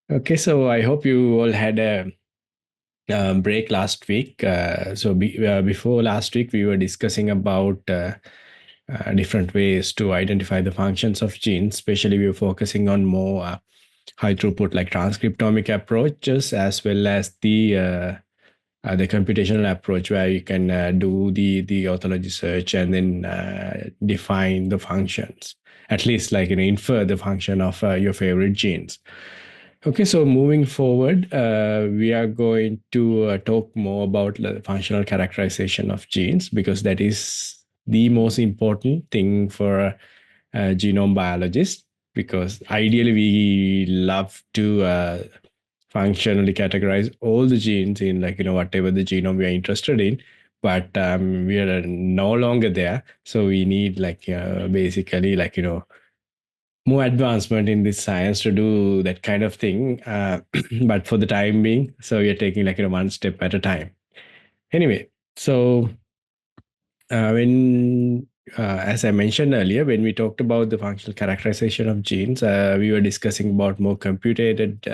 Okay, so I hope you all had a break last week. Before last week, we were discussing about different ways to identify the functions of genes. Especially, we were focusing on more high throughput, like transcriptomic approaches, as well as the computational approach, where you can do the orthology search and then define the functions. At least, infer the function of your favorite genes. Okay, so moving forward, we are going to talk more about the functional characterization of genes because that is the most important thing for genome biologists. Because ideally, we love to functionally categorize all the genes in, whatever the genome we are interested in. But we are no longer there, so we need basically more advancement in this science to do that kind of thing. But for the time being, so we are taking one step at a time. Anyway, so when as I mentioned earlier, when we talked about the functional characterization of genes, we were discussing about more computed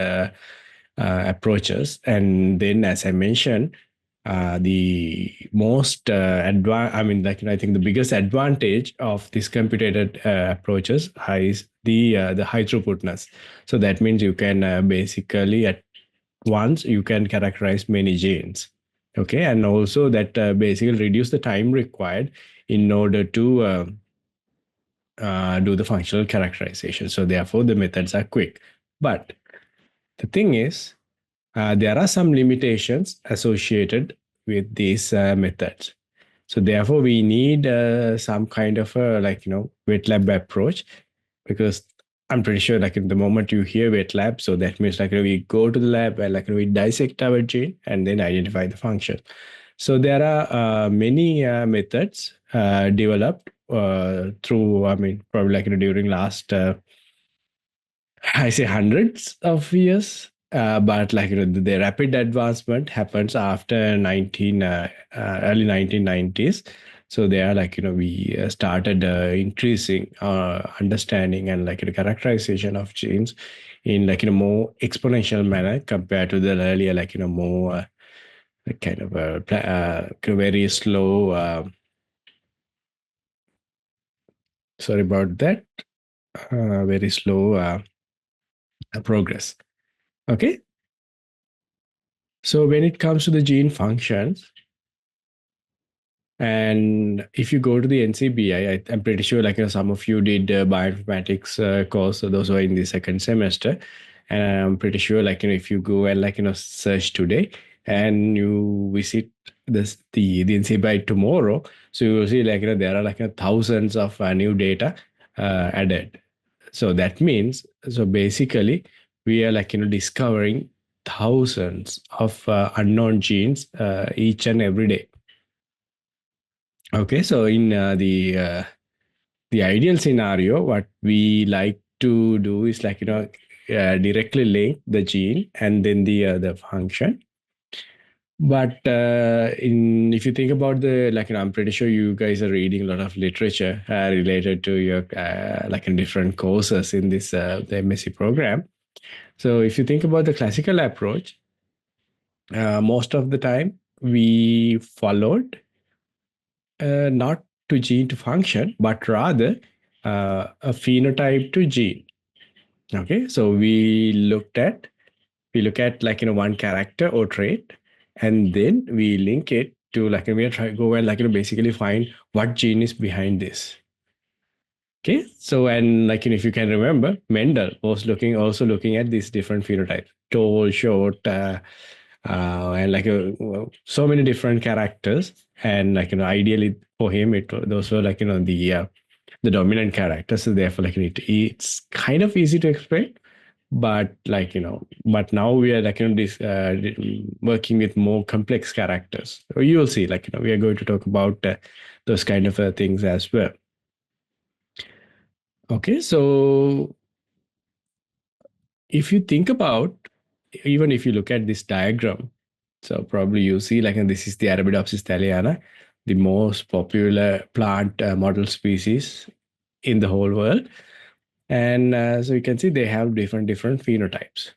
approaches. And then, as I mentioned, the most I think the biggest advantage of these computed approaches is the high throughputness. So that means you can basically at once you can characterize many genes. Okay, and also that basically reduce the time required in order to do the functional characterization. So therefore, the methods are quick. But the thing is, there are some limitations associated with these methods. So therefore, we need some kind of a wet lab approach, because I'm pretty sure in the moment you hear wet lab, so that means we go to the lab and we dissect our gene and then identify the function. So there are many methods developed through, I mean, probably during last I say hundreds of years, but the rapid advancement happens after early 1990s. So they are we started increasing understanding and characterization of genes in more exponential manner compared to the earlier more kind of very slow. Sorry about that. Very slow progress. Okay. So when it comes to the gene functions, and if you go to the NCBI, I'm pretty sure some of you did bioinformatics course, so those were in the second semester. And I'm pretty sure if you go and search today and you visit the NCBI tomorrow, so you will see there are thousands of new data added. So that means, so basically we are discovering thousands of unknown genes each and every day. Okay, so in the ideal scenario, what we like to do is directly link the gene and then the function. But in if you think about I'm pretty sure you guys are reading a lot of literature related to your in different courses in this the MSc program. So if you think about the classical approach, most of the time we followed not to gene to function, but rather a phenotype to gene. Okay, so we look at one character or trait, and then we link it to we try go and basically find what gene is behind this. Okay, so and if you can remember, Mendel was looking at these different phenotypes: tall, short, and so many different characters. And ideally for him, those were the dominant characters. So therefore, it's kind of easy to explain. But but now we are this working with more complex characters. So you will see, we are going to talk about those kind of things as well. Okay, so if you think about, even if you look at this diagram, so probably you see this is the Arabidopsis thaliana, the most popular plant model species in the whole world. And so you can see they have different phenotypes.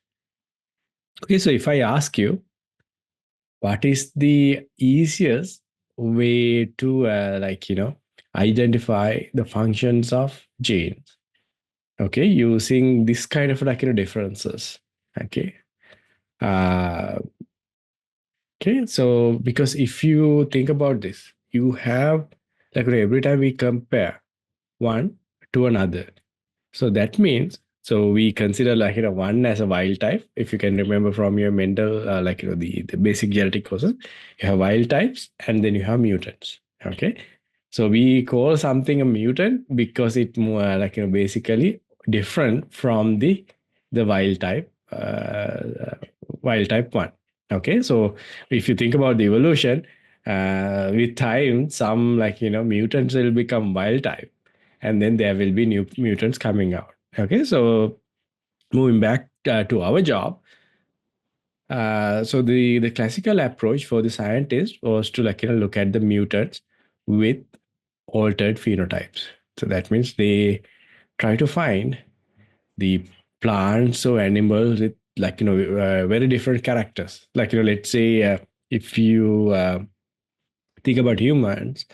Okay, so if I ask you, what is the easiest way to identify the functions of genes? Okay, using this kind of differences. Okay. Uh, okay, so because if you think about this, you have every time we compare one to another. So that means, so we consider one as a wild type. If you can remember from your mental the basic genetic courses, you have wild types and then you have mutants. Okay, so we call something a mutant because it more basically different from the wild type one. Okay, so if you think about the evolution, with time, some mutants will become wild type and then there will be new mutants coming out. Okay, so moving back to our job, so the classical approach for the scientist was to look at the mutants with altered phenotypes. So that means they try to find the plants or animals with very different characters. Let's say if you think about humans,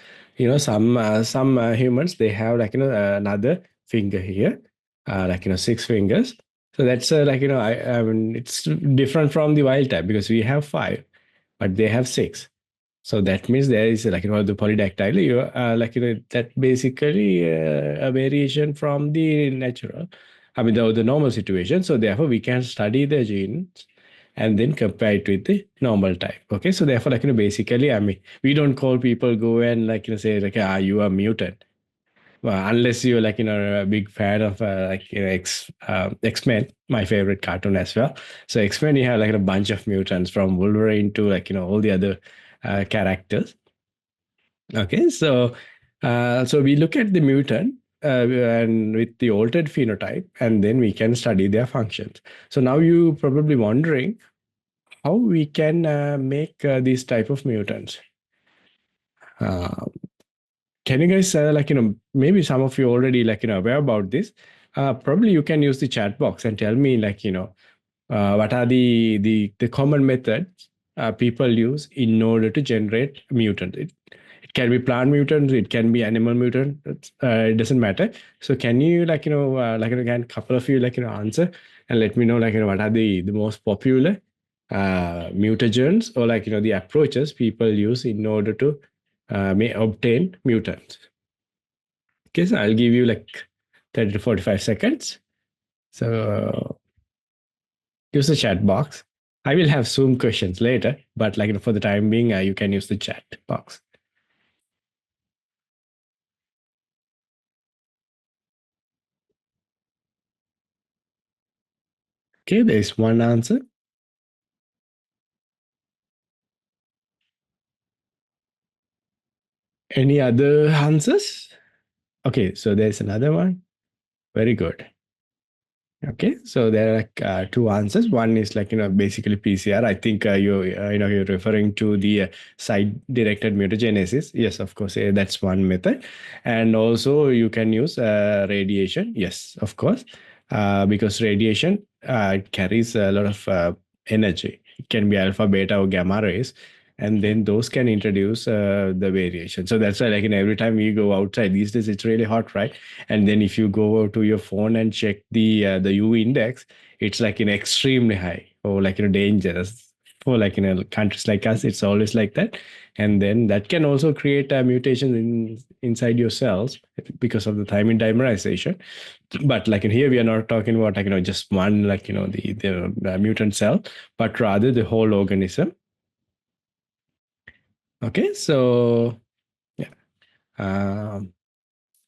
some humans they have another finger here, six fingers. So that's I mean it's different from the wild type because we have five, but they have six. So that means there is the polydactyly, that basically a variation from the natural, I mean the normal situation. So therefore we can study the genes and then compare it with the normal type. Okay, so therefore basically I mean we don't call people go and say you are mutant. Well, unless you're a big fan of X-Men, my favorite cartoon as well. So X-Men, you have a bunch of mutants from Wolverine to all the other characters. Okay, so we look at the mutant and with the altered phenotype, and then we can study their functions. So now you probably wondering how we can make these type of mutants. Uh, can you guys maybe some of you already aware about this? Probably you can use the chat box and tell me what are the common methods people use in order to generate mutant. It can be plant mutant, it can be animal mutant. It doesn't matter. So can you again couple of you answer and let me know what are the most popular mutagens or the approaches people use in order to may obtain mutants. Okay, so I'll give you 30 to 45 seconds. So use the chat box. I will have Zoom questions later, but for the time being, you can use the chat box. Okay, there is one answer. Any other answers? Okay, so there's another one. Very good. Okay, so there are two answers. One is basically PCR. I think you're referring to the site-directed mutagenesis. Yes, of course, that's one method. And also you can use radiation. Yes, of course, because radiation carries a lot of energy. It can be alpha, beta, or gamma rays, and then those can introduce the variation. So that's why every time we go outside these days, it's really hot, right? And then if you go to your phone and check the UV index, it's extremely high or dangerous for countries like us. It's always like that, and then that can also create a mutation inside your cells because of the thymine dimerization. But in here we are not talking about just one the mutant cell, but rather the whole organism. Okay, so yeah. Um,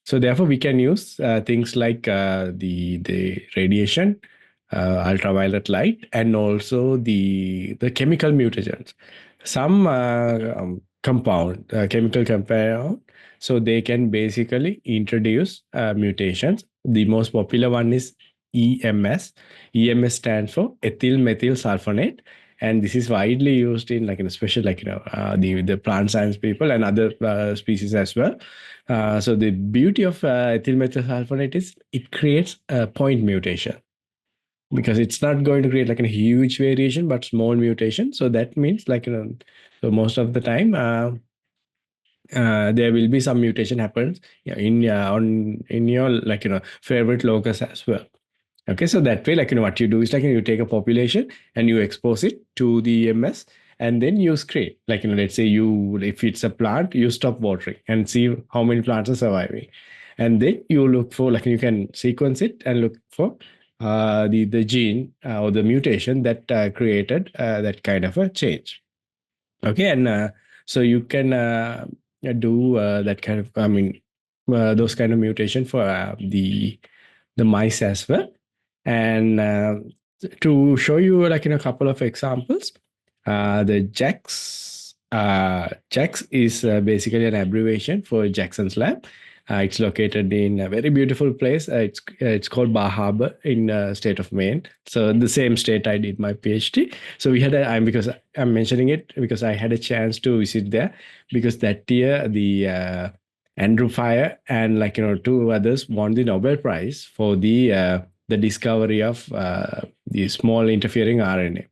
So therefore, we can use things like the radiation, ultraviolet light, and also the chemical mutagens. Some chemical compound, so they can basically introduce mutations. The most popular one is EMS. EMS stands for ethyl methyl sulfonate, and this is widely used in especially the plant science people and other species as well. So the beauty of ethyl methyl sulfonate is it creates a point mutation. because it's not going to create like a huge variation, but small mutation. So that means so most of the time, there will be some mutation happens, yeah, in on in your favorite locus as well. Okay, so that way, what you do is you take a population and you expose it to the EMS, and then you screen. Let's say if it's a plant, you stop watering and see how many plants are surviving, and then you look for you can sequence it and look for the gene or the mutation that created that kind of a change. Okay, and so you can do that kind of, those kind of mutation for the mice as well. And to show you in a couple of examples, the JAX is basically an abbreviation for Jackson's Lab. It's located in a very beautiful place. It's called Bar Harbor in state of Maine. So the same state I did my PhD. So we had because I'm mentioning it because I had a chance to visit there, because that year the Andrew Fire and two others won the Nobel Prize for the discovery of the small interfering RNA.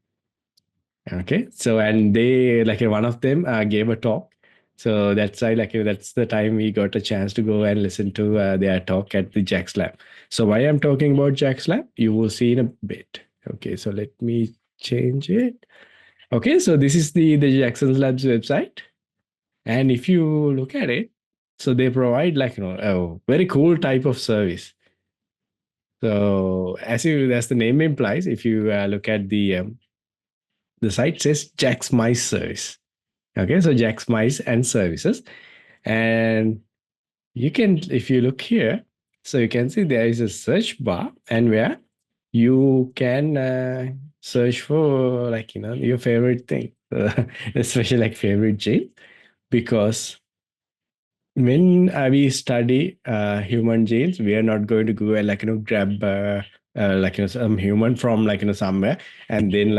Okay, so and they one of them gave a talk. So that's why that's the time we got a chance to go and listen to their talk at the Jack's Lab. So why I'm talking about Jack's Lab, you will see in a bit. Okay, so let me change it. Okay, so this is the Jackson's Lab's website, and if you look at it, so they provide a very cool type of service. So as the name implies, if you look at the site says Jack's Mice Service. Okay, so Jack's Mice and Services. And you can, if you look here, so you can see there is a search bar, and where you can search for your favorite thing, especially favorite gene, because when we study human genes, we are not going to go and grab some human from somewhere, and then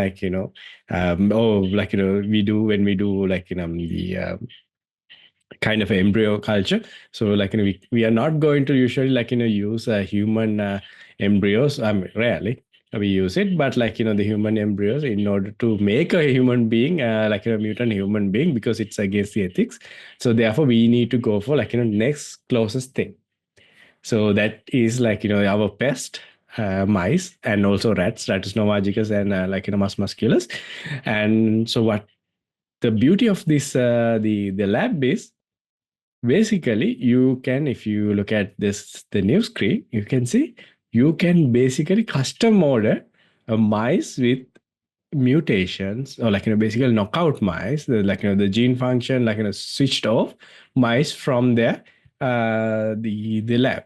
we do when we do the kind of embryo culture. So we are not going to usually use human embryos. Rarely we use it, but the human embryos in order to make a human being a mutant human being, because it's against the ethics. So therefore we need to go for next closest thing. So that is our pest, mice, and also rats, Ratus novagicus, and mus musculus. And so what the beauty of this the lab is, basically you can, if you look at the new screen, you can see you can basically custom order a mice with mutations, or basically knockout mice, the gene function switched off mice from the lab.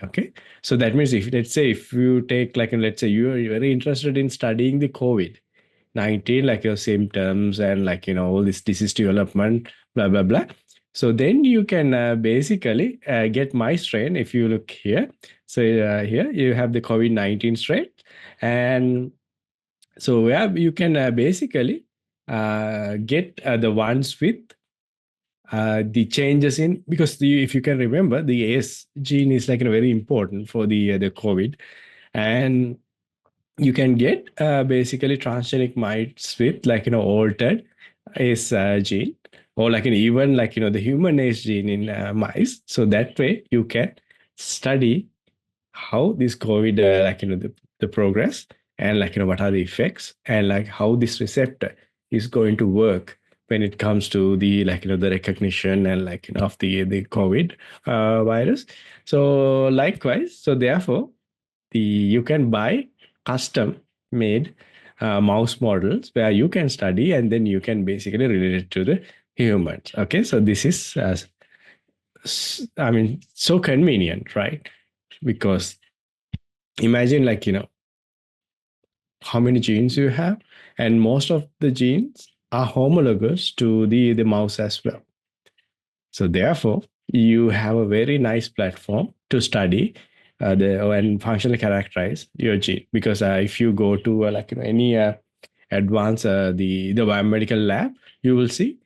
Okay, so that means, if let's say if you take let's say you are very interested in studying the COVID-19, your symptoms and all this disease development, blah blah blah. So then you can basically get my strain. If you look here, so here you have the COVID-19 strain, and so yeah, you can basically get the ones with the changes in, because if you can remember, the AS gene is very important for the COVID, and you can get basically transgenic mice with altered ACE gene, or even the human ACE gene in mice. So that way you can study how this COVID the progress, and what are the effects, and how this receptor is going to work when it comes to the the recognition and of the COVID virus. So likewise, so therefore you can buy custom made mouse models where you can study, and then you can basically relate it to the humans. Okay, so this is so convenient, right? Because imagine how many genes you have, and most of the genes are homologous to the mouse as well. So therefore you have a very nice platform to study and functionally characterize your gene, because if you go to any advanced the biomedical lab, you will see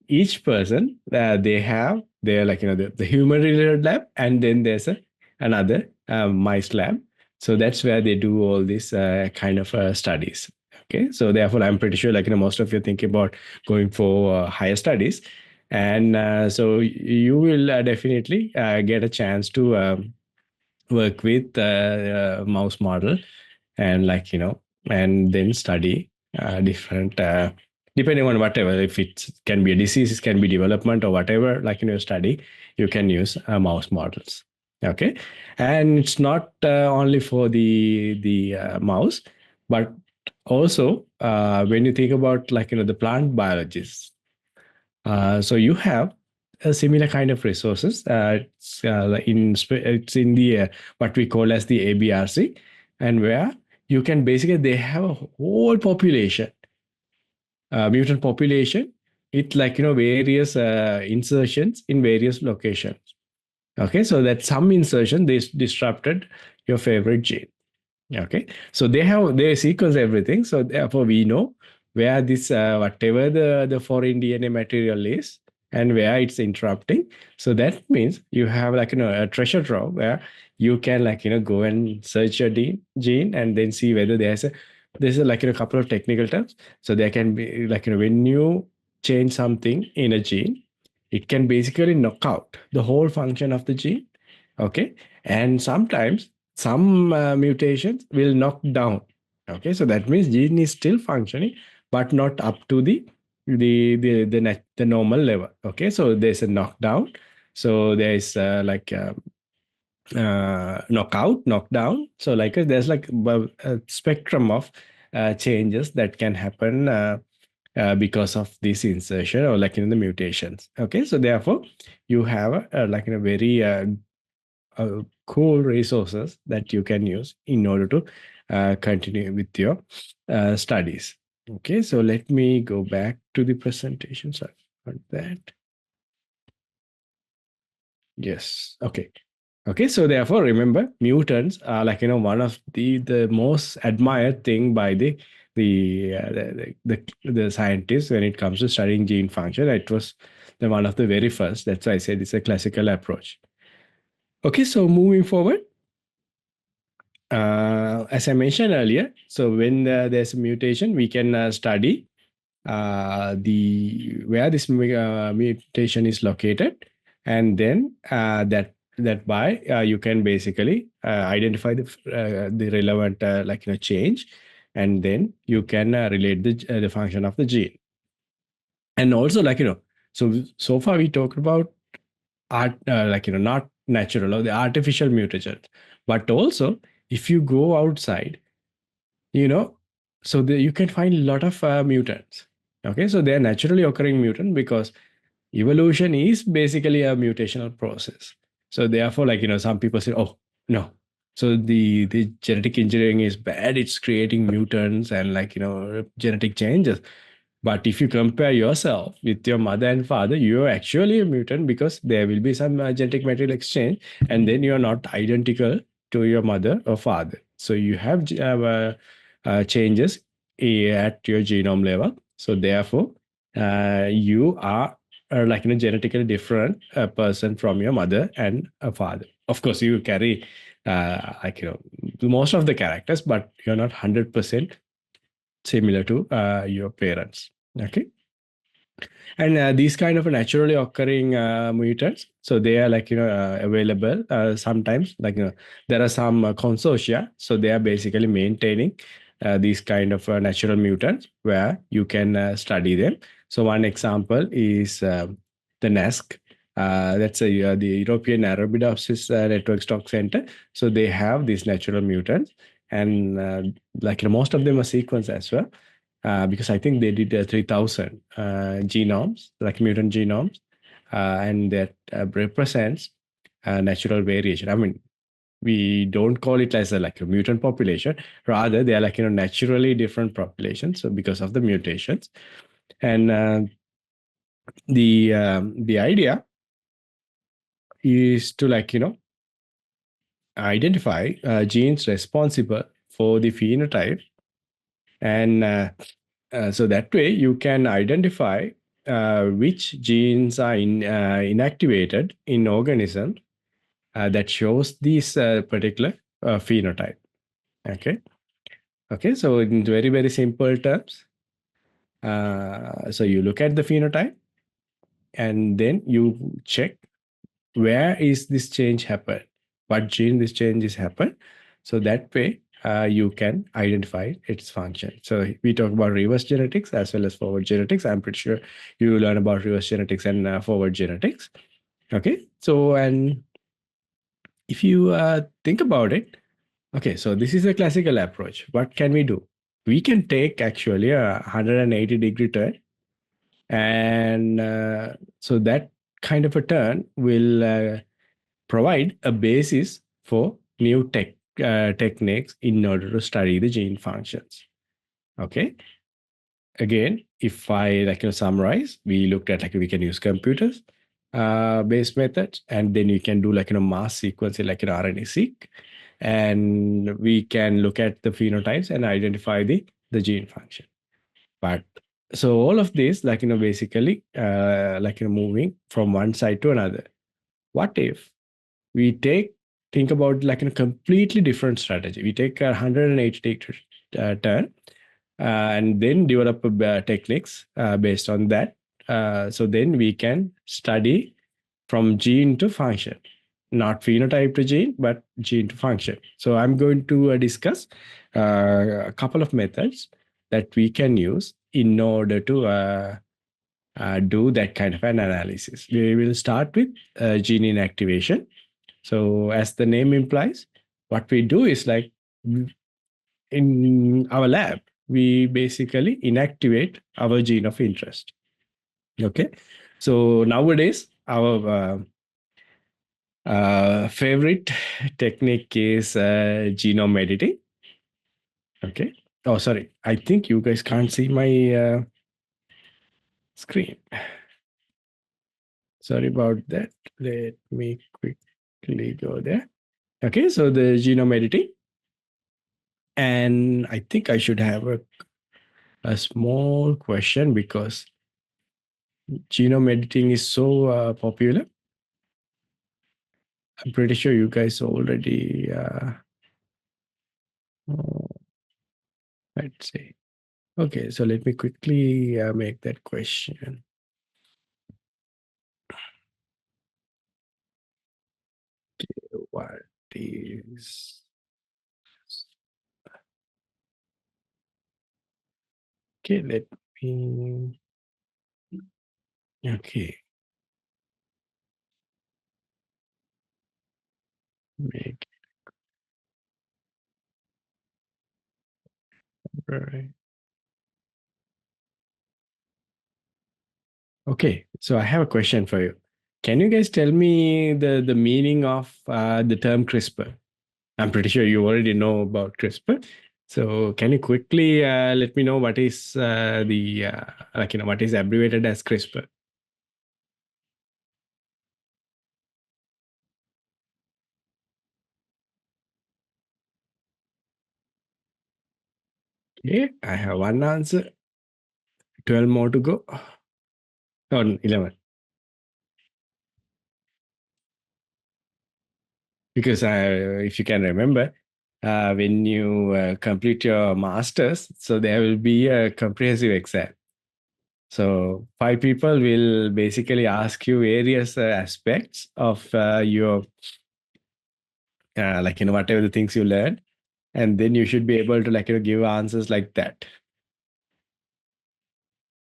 each person they have their the human related lab, and then there's another mice lab So that's where they do all these kind of studies. Okay, so therefore, I'm pretty sure, like, most of you think about going for higher studies, and so you will definitely get a chance to work with mouse model, and and then study different depending on whatever, if it can be a disease, it can be development or whatever, study, you can use mouse models. Okay, and it's not only for the mouse, but also when you think about, the plant biologists, so you have a similar kind of resources. It's in the what we call as the ABRC, and where you can basically, they have a whole population, mutant population. It, various insertions in various locations. Okay, so that some insertion, they disrupted your favorite gene. Okay, so they sequence everything. So therefore, we know where this whatever the foreign DNA material is and where it's interrupting. So that means you have, a treasure trove where you can, go and search your gene and then see whether there's a, a couple of technical terms. So there can be, when you change something in a gene, it can basically knock out the whole function of the gene. Okay, and sometimes some mutations will knock down. Okay, so that means gene is still functioning, but not up to the normal level. Okay, so there's a knockdown. So there is knockout, knockdown. So there's a spectrum of changes that can happen because of this insertion, or in the mutations. Okay, so therefore you have a very cool resources that you can use in order to continue with your studies. Okay, so let me go back to the presentation. Sorry for that. Yes. Okay. Okay, so therefore, remember, mutants are, one of the most admired thing by the scientists when it comes to studying gene function. It was the one of the very first. That's why I said it's a classical approach. Okay, so moving forward, as I mentioned earlier, so when there's a mutation, we can study the where this mutation is located, and then that by you can basically identify the relevant change, and then you can relate the function of the gene. And also, so far we talked about art, not natural or the artificial mutation, but also if you go outside, you know so you can find a lot of mutants. Okay, so they are naturally occurring mutant, because evolution is basically a mutational process. So therefore, some people say, oh no, so the genetic engineering is bad, it's creating mutants and genetic changes. But if you compare yourself with your mother and father, you're actually a mutant, because there will be some genetic material exchange, and then you're not identical to your mother or father. So you have changes at your genome level. So therefore, you are genetically different person from your mother and a father. Of course, you carry most of the characters, but you're not 100% similar to your parents. Okay, and these kind of naturally occurring mutants, so they are available sometimes, there are some consortia, so they are basically maintaining these kind of natural mutants where you can study them. So one example is the NASC. That's the European Arabidopsis Network Stock Center. So they have these natural mutants, and most of them are sequenced as well, because I think they did 3,000 genomes, mutant genomes, and that represents natural variation. I mean, we don't call it as a mutant population. Rather, they are naturally different populations, so because of the mutations. And the idea is to identify genes responsible for the phenotype, and so that way you can identify which genes are inactivated in organisms that shows this particular phenotype. Okay. Okay. So in very, very simple terms, so you look at the phenotype and then you check where is this change happen, what gene this change is happen. So that way you can identify its function. So we talk about reverse genetics as well as forward genetics. I'm pretty sure you learn about reverse genetics and forward genetics. Okay. So, and if you think about it, okay, so this is a classical approach. What can we do? We can take actually a 180-degree turn, and so that kind of a turn will provide a basis for new techniques in order to study the gene functions. Okay. Again, if I summarize, we looked at we can use computers based methods, and then you can do mass sequencing RNA-seq, and we can look at the phenotypes and identify the gene function. But so all of this basically moving from one side to another. What if we think about a completely different strategy? We take a 180 turn and then develop techniques based on that. So then we can study from gene to function, not phenotype to gene, but gene to function. So I'm going to discuss a couple of methods that we can use in order to do that kind of an analysis. We will start with gene inactivation. So as the name implies, what we do is in our lab, we basically inactivate our gene of interest. Okay. So nowadays, our favorite technique is genome editing. Okay. Oh, sorry. I think you guys can't see my screen. Sorry about that. Let me quickly go there. Okay. So the genome editing. And I think I should have a small question because genome editing is so popular. I'm pretty sure you guys already, let's see. Okay, so let me quickly make that question. What is, okay, let me, okay, make it right. Okay, so I have a question for you. Can you guys tell me the meaning of the term CRISPR? I'm pretty sure you already know about CRISPR. So can you quickly let me know what is what is abbreviated as CRISPR? Okay, I have one answer. 12 more to go. Oh, 11. Because if you can remember, when you complete your master's, so there will be a comprehensive exam. So 5 people will basically ask you various aspects of your, whatever the things you learned, and then you should be able to give answers like that.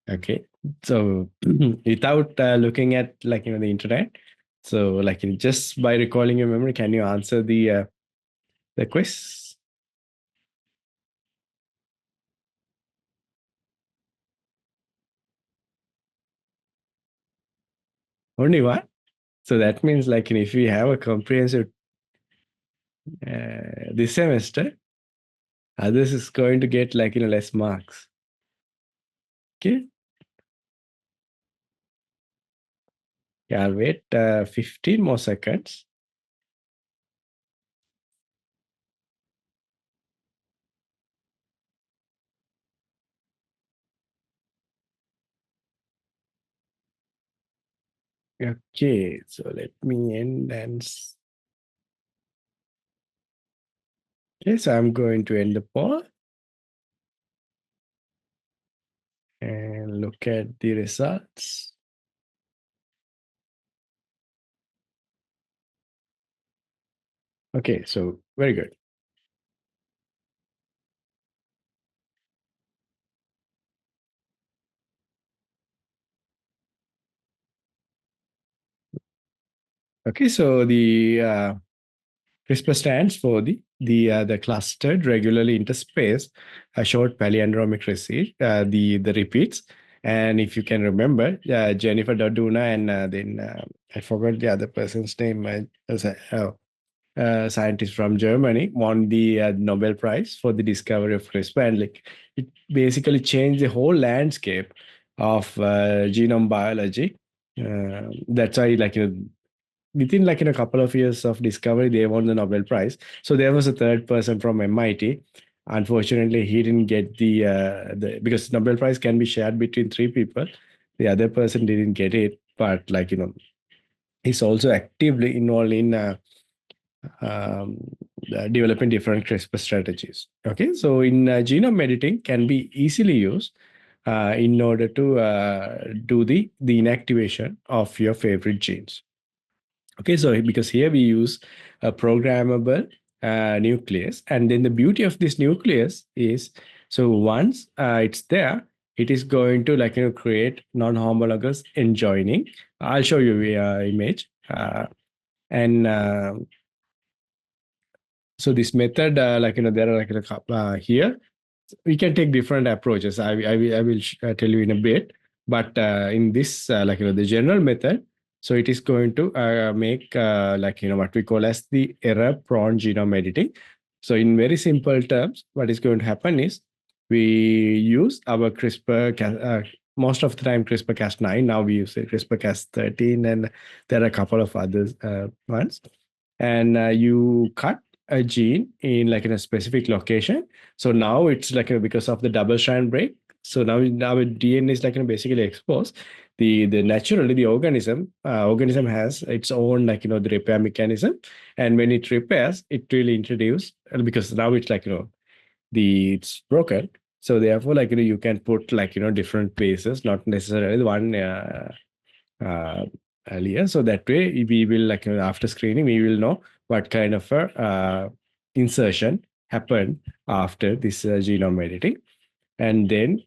Okay. So without looking at the internet, so just by recalling your memory, can you answer the quiz? Only one. So that means if we have a comprehensive this semester, others is going to get less marks. Okay. Yeah, I'll wait 15 more seconds. Okay, so let me end and Okay, so I'm going to end the poll and look at the results. Okay, so very good. Okay, so the CRISPR stands for the clustered, regularly interspaced, short palindromic repeat, the repeats. And if you can remember, Jennifer Doudna and then I forgot the other person's name. Scientist from Germany won the Nobel Prize for the discovery of CRISPR, and like it basically changed the whole landscape of genome biology. That's why, like within like in a couple of years of discovery, they won the Nobel Prize. So there was a third person from MIT. Unfortunately, he didn't get the because Nobel Prize can be shared between three people. The other person didn't get it, but like he's also actively involved in um, developing different CRISPR strategies. Okay, so in genome editing can be easily used in order to do the inactivation of your favorite genes. Okay, so because here we use a programmable nucleus, and then the beauty of this nucleus is so once it's there, it is going to like create non-homologous enjoining. I'll show you the image, and so this method, like there are like a couple here. We can take different approaches. I will tell you in a bit, but in this like the general method, so it is going to make like what we call as the error-prone genome editing. So in very simple terms, what is going to happen is we use our most of the time CRISPR-Cas9. Now we use CRISPR-Cas13, and there are a couple of others ones. And you cut a gene in like in a specific location. So now it's like because of the double strand break. So now DNA is like basically exposed. The naturally the organism has its own like the repair mechanism, and when it repairs, it will introduce because now it's like it's broken. So therefore, like you can put like different places, not necessarily one uh, earlier. So that way we will like after screening, we will know what kind of a insertion happened after this genome editing. And then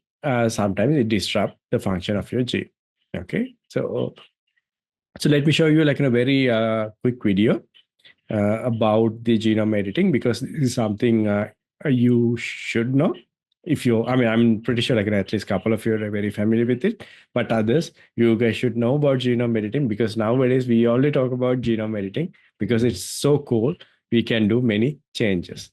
sometimes it disrupt the function of your gene. Okay. So let me show you like in a very quick video about the genome editing because this is something you should know. If you, I mean, I'm pretty sure like at least a couple of you are very familiar with it, but others, you guys should know about genome editing because nowadays we only talk about genome editing because it's so cool. We can do many changes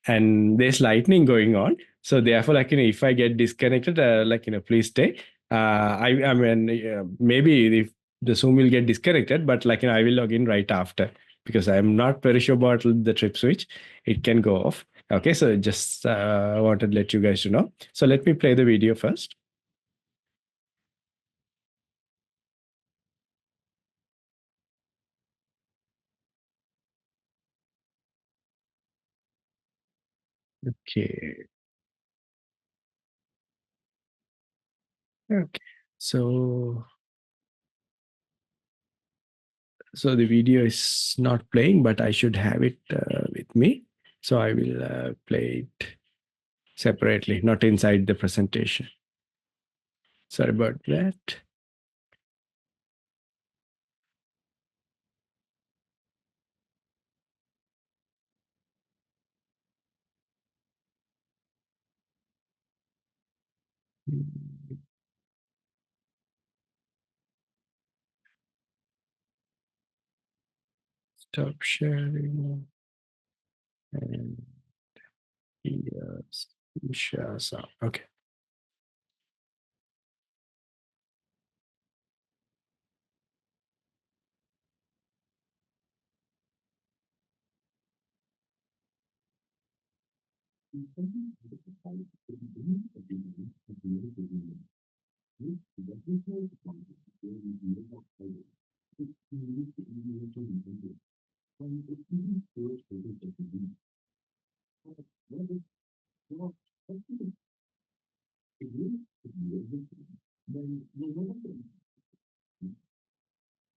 and there's lightning going on. So therefore, like if I get disconnected, like please stay. I mean, maybe if the Zoom will get disconnected, but like I will log in right after because I'm not very sure about the trip switch. It can go off. Okay, so just wanted to let you guys to know. So let me play the video first. Okay. Okay. So so the video is not playing, but I should have it with me. So I will play it separately, not inside the presentation. Sorry about that. Stop sharing. And yes, share some. Okay.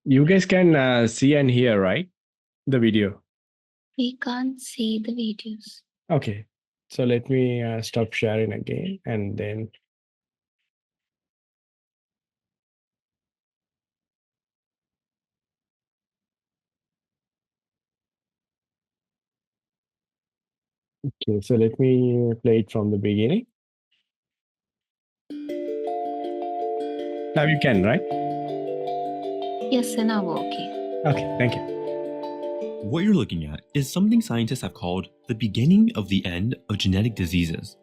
You guys can see and hear, right? The video. We can't see the videos. Okay. So let me stop sharing again and then. Okay, so let me play it from the beginning. Now you can, right? Yes, and now okay. Okay, thank you. What you're looking at is something scientists have called the beginning of the end of genetic diseases.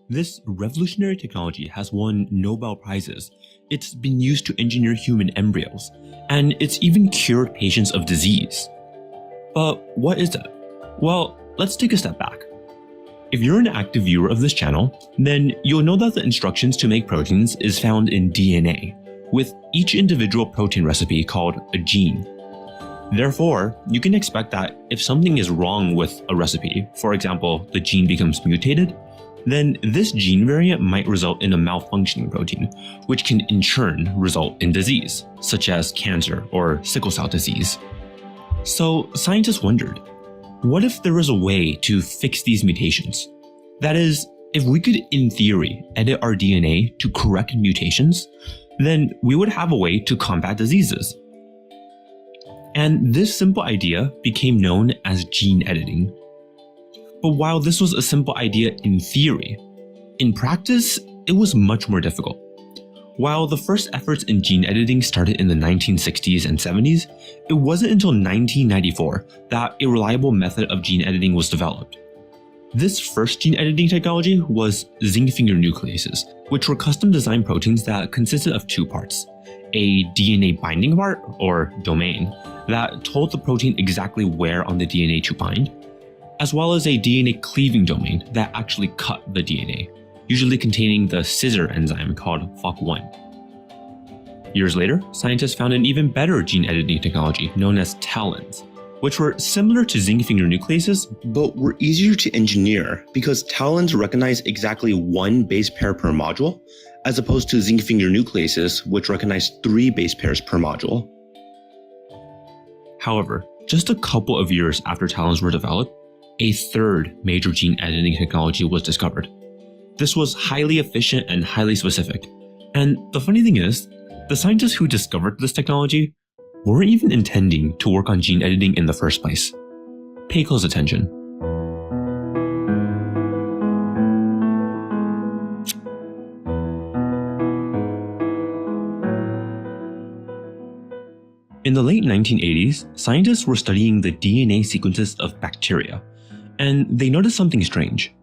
This revolutionary technology has won Nobel Prizes, it's been used to engineer human embryos, and it's even cured patients of disease. But what is it? Well, let's take a step back. If you're an active viewer of this channel, then you'll know that the instructions to make proteins is found in DNA, with each individual protein recipe called a gene. Therefore, you can expect that if something is wrong with a recipe, for example, the gene becomes mutated, then this gene variant might result in a malfunctioning protein, which can in turn result in disease, such as cancer or sickle cell disease. So scientists wondered, what if there was a way to fix these mutations? That is, if we could, in theory, edit our DNA to correct mutations, then we would have a way to combat diseases. And this simple idea became known as gene editing. But while this was a simple idea in theory, in practice, it was much more difficult. While the first efforts in gene editing started in the 1960s and 70s, it wasn't until 1994 that a reliable method of gene editing was developed. This first gene editing technology was zinc finger nucleases, which were custom-designed proteins that consisted of two parts: a DNA binding part, or domain, that told the protein exactly where on the DNA to bind, as well as a DNA cleaving domain that actually cut the DNA, usually containing the scissor enzyme called FOC1. Years later, scientists found an even better gene editing technology known as talons, which were similar to zinc finger nucleases, but were easier to engineer because talons recognize exactly one base pair per module, as opposed to zinc finger nucleases, which recognize 3 base pairs per module. However, just a couple of years after talons were developed, a third major gene editing technology was discovered. This was highly efficient and highly specific. And the funny thing is, the scientists who discovered this technology weren't even intending to work on gene editing in the first place. Pay close attention. In the late 1980s, scientists were studying the DNA sequences of bacteria, and they noticed something strange.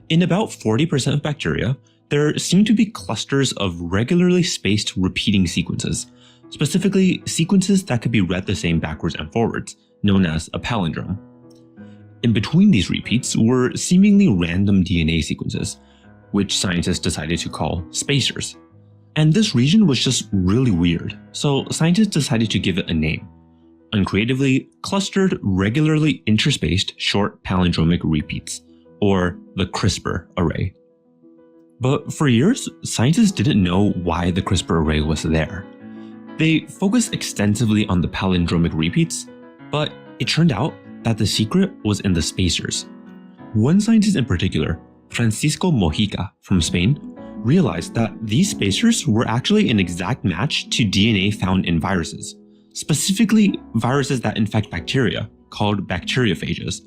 In about 40% of bacteria, there seem to be clusters of regularly spaced repeating sequences, specifically sequences that could be read the same backwards and forwards, known as a palindrome. In between these repeats were seemingly random DNA sequences, which scientists decided to call spacers. And this region was just really weird, so scientists decided to give it a name: uncreatively clustered, regularly interspaced short palindromic repeats, or the CRISPR array. But for years, scientists didn't know why the CRISPR array was there. They focused extensively on the palindromic repeats, but it turned out that the secret was in the spacers. One scientist in particular, Francisco Mojica from Spain, realized that these spacers were actually an exact match to DNA found in viruses, specifically viruses that infect bacteria, called bacteriophages.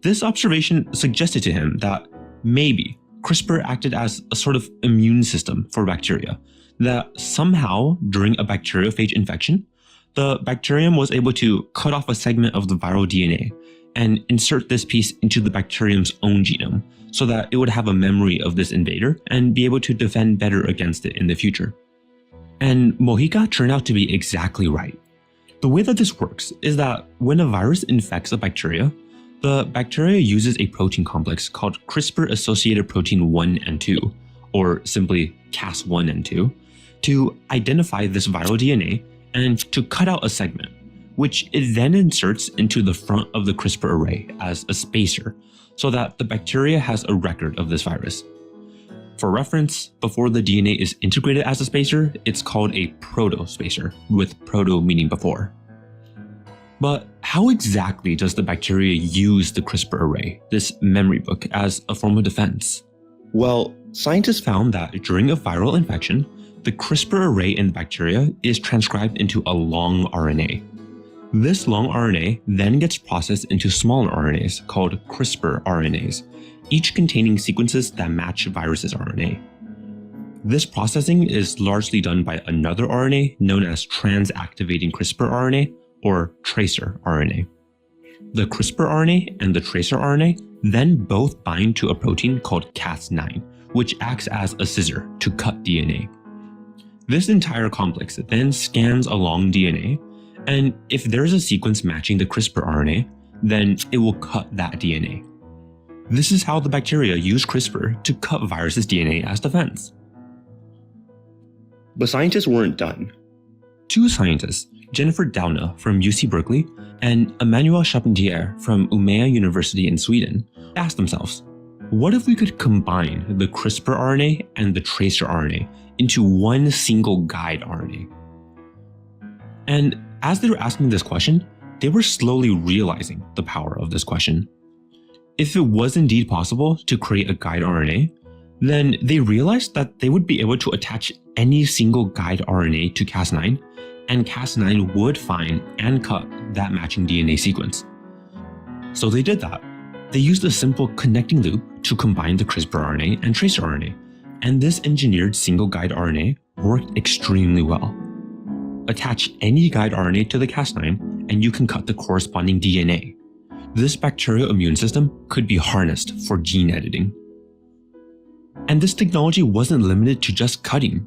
This observation suggested to him that maybe CRISPR acted as a sort of immune system for bacteria, that somehow during a bacteriophage infection, the bacterium was able to cut off a segment of the viral DNA and insert this piece into the bacterium's own genome so that it would have a memory of this invader and be able to defend better against it in the future. And Mojica turned out to be exactly right. The way that this works is that when a virus infects a bacteria, the bacteria uses a protein complex called CRISPR-associated protein 1 and 2, or simply Cas1 and 2, to identify this viral DNA and to cut out a segment, which it then inserts into the front of the CRISPR array as a spacer, so that the bacteria has a record of this virus. For reference, before the DNA is integrated as a spacer, it's called a protospacer, with proto meaning before. But how exactly does the bacteria use the CRISPR array, this memory book, as a form of defense? Well, Scientists found that during a viral infection, the CRISPR array in the bacteria is transcribed into a long RNA. This long RNA then gets processed into smaller RNAs called CRISPR RNAs, each containing sequences that match virus's RNA. This processing is largely done by another RNA known as transactivating CRISPR RNA, or tracer RNA. The CRISPR RNA and the tracer RNA then both bind to a protein called Cas9, which acts as a scissor to cut DNA. This entire complex then scans along DNA, and if there's a sequence matching the CRISPR RNA, then it will cut that DNA. This is how the bacteria use CRISPR to cut viruses' DNA as defense. but scientists weren't done. Two scientists, Jennifer Doudna from UC Berkeley and Emmanuel Charpentier from Umeå University in Sweden, asked themselves, what if we could combine the CRISPR RNA and the tracer RNA into one single guide RNA? And as they were asking this question, they were slowly realizing the power of this question. If it was indeed possible to create a guide RNA, then they realized that they would be able to attach any single guide RNA to Cas9, and Cas9 would find and cut that matching DNA sequence. So they did that. They used a simple connecting loop to combine the CRISPR RNA and tracer RNA, and this engineered single guide RNA worked extremely well. Attach any guide RNA to the Cas9 and you can cut the corresponding DNA. This bacterial immune system could be harnessed for gene editing. And this technology wasn't limited to just cutting.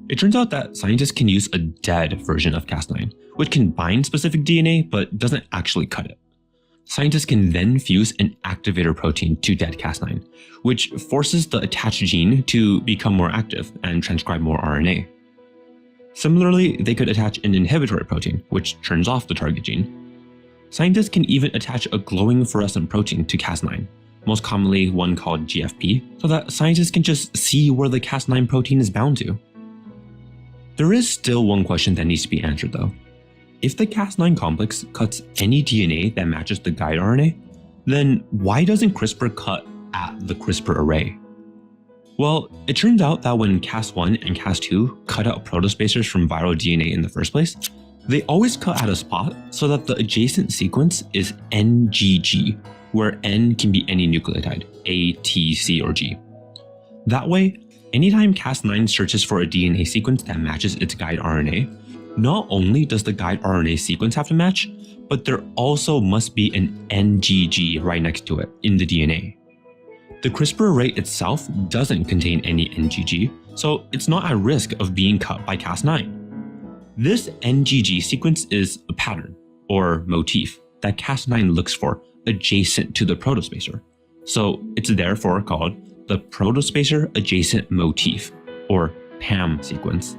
It turns out that scientists can use a dead version of Cas9, which can bind specific DNA but doesn't actually cut it. Scientists can then fuse an activator protein to dead Cas9, which forces the attached gene to become more active and transcribe more RNA. Similarly, they could attach an inhibitory protein, which turns off the target gene. Scientists can even attach a glowing fluorescent protein to Cas9, most commonly one called GFP, so that scientists can just see where the Cas9 protein is bound to. There is still one question that needs to be answered though. If the Cas9 complex cuts any DNA that matches the guide RNA, then why doesn't CRISPR cut at the CRISPR array? Well, it turns out that when Cas1 and Cas2 cut out protospacers from viral DNA in the first place, they always cut at a spot so that the adjacent sequence is NGG, where N can be any nucleotide, A, T, C, or G. That way, anytime Cas9 searches for a DNA sequence that matches its guide RNA, not only does the guide RNA sequence have to match, but there also must be an NGG right next to it in the DNA. The CRISPR array itself doesn't contain any NGG, so it's not at risk of being cut by Cas9. This NGG sequence is a pattern, or motif, that Cas9 looks for adjacent to the protospacer. So it's therefore called the protospacer adjacent motif, or PAM sequence.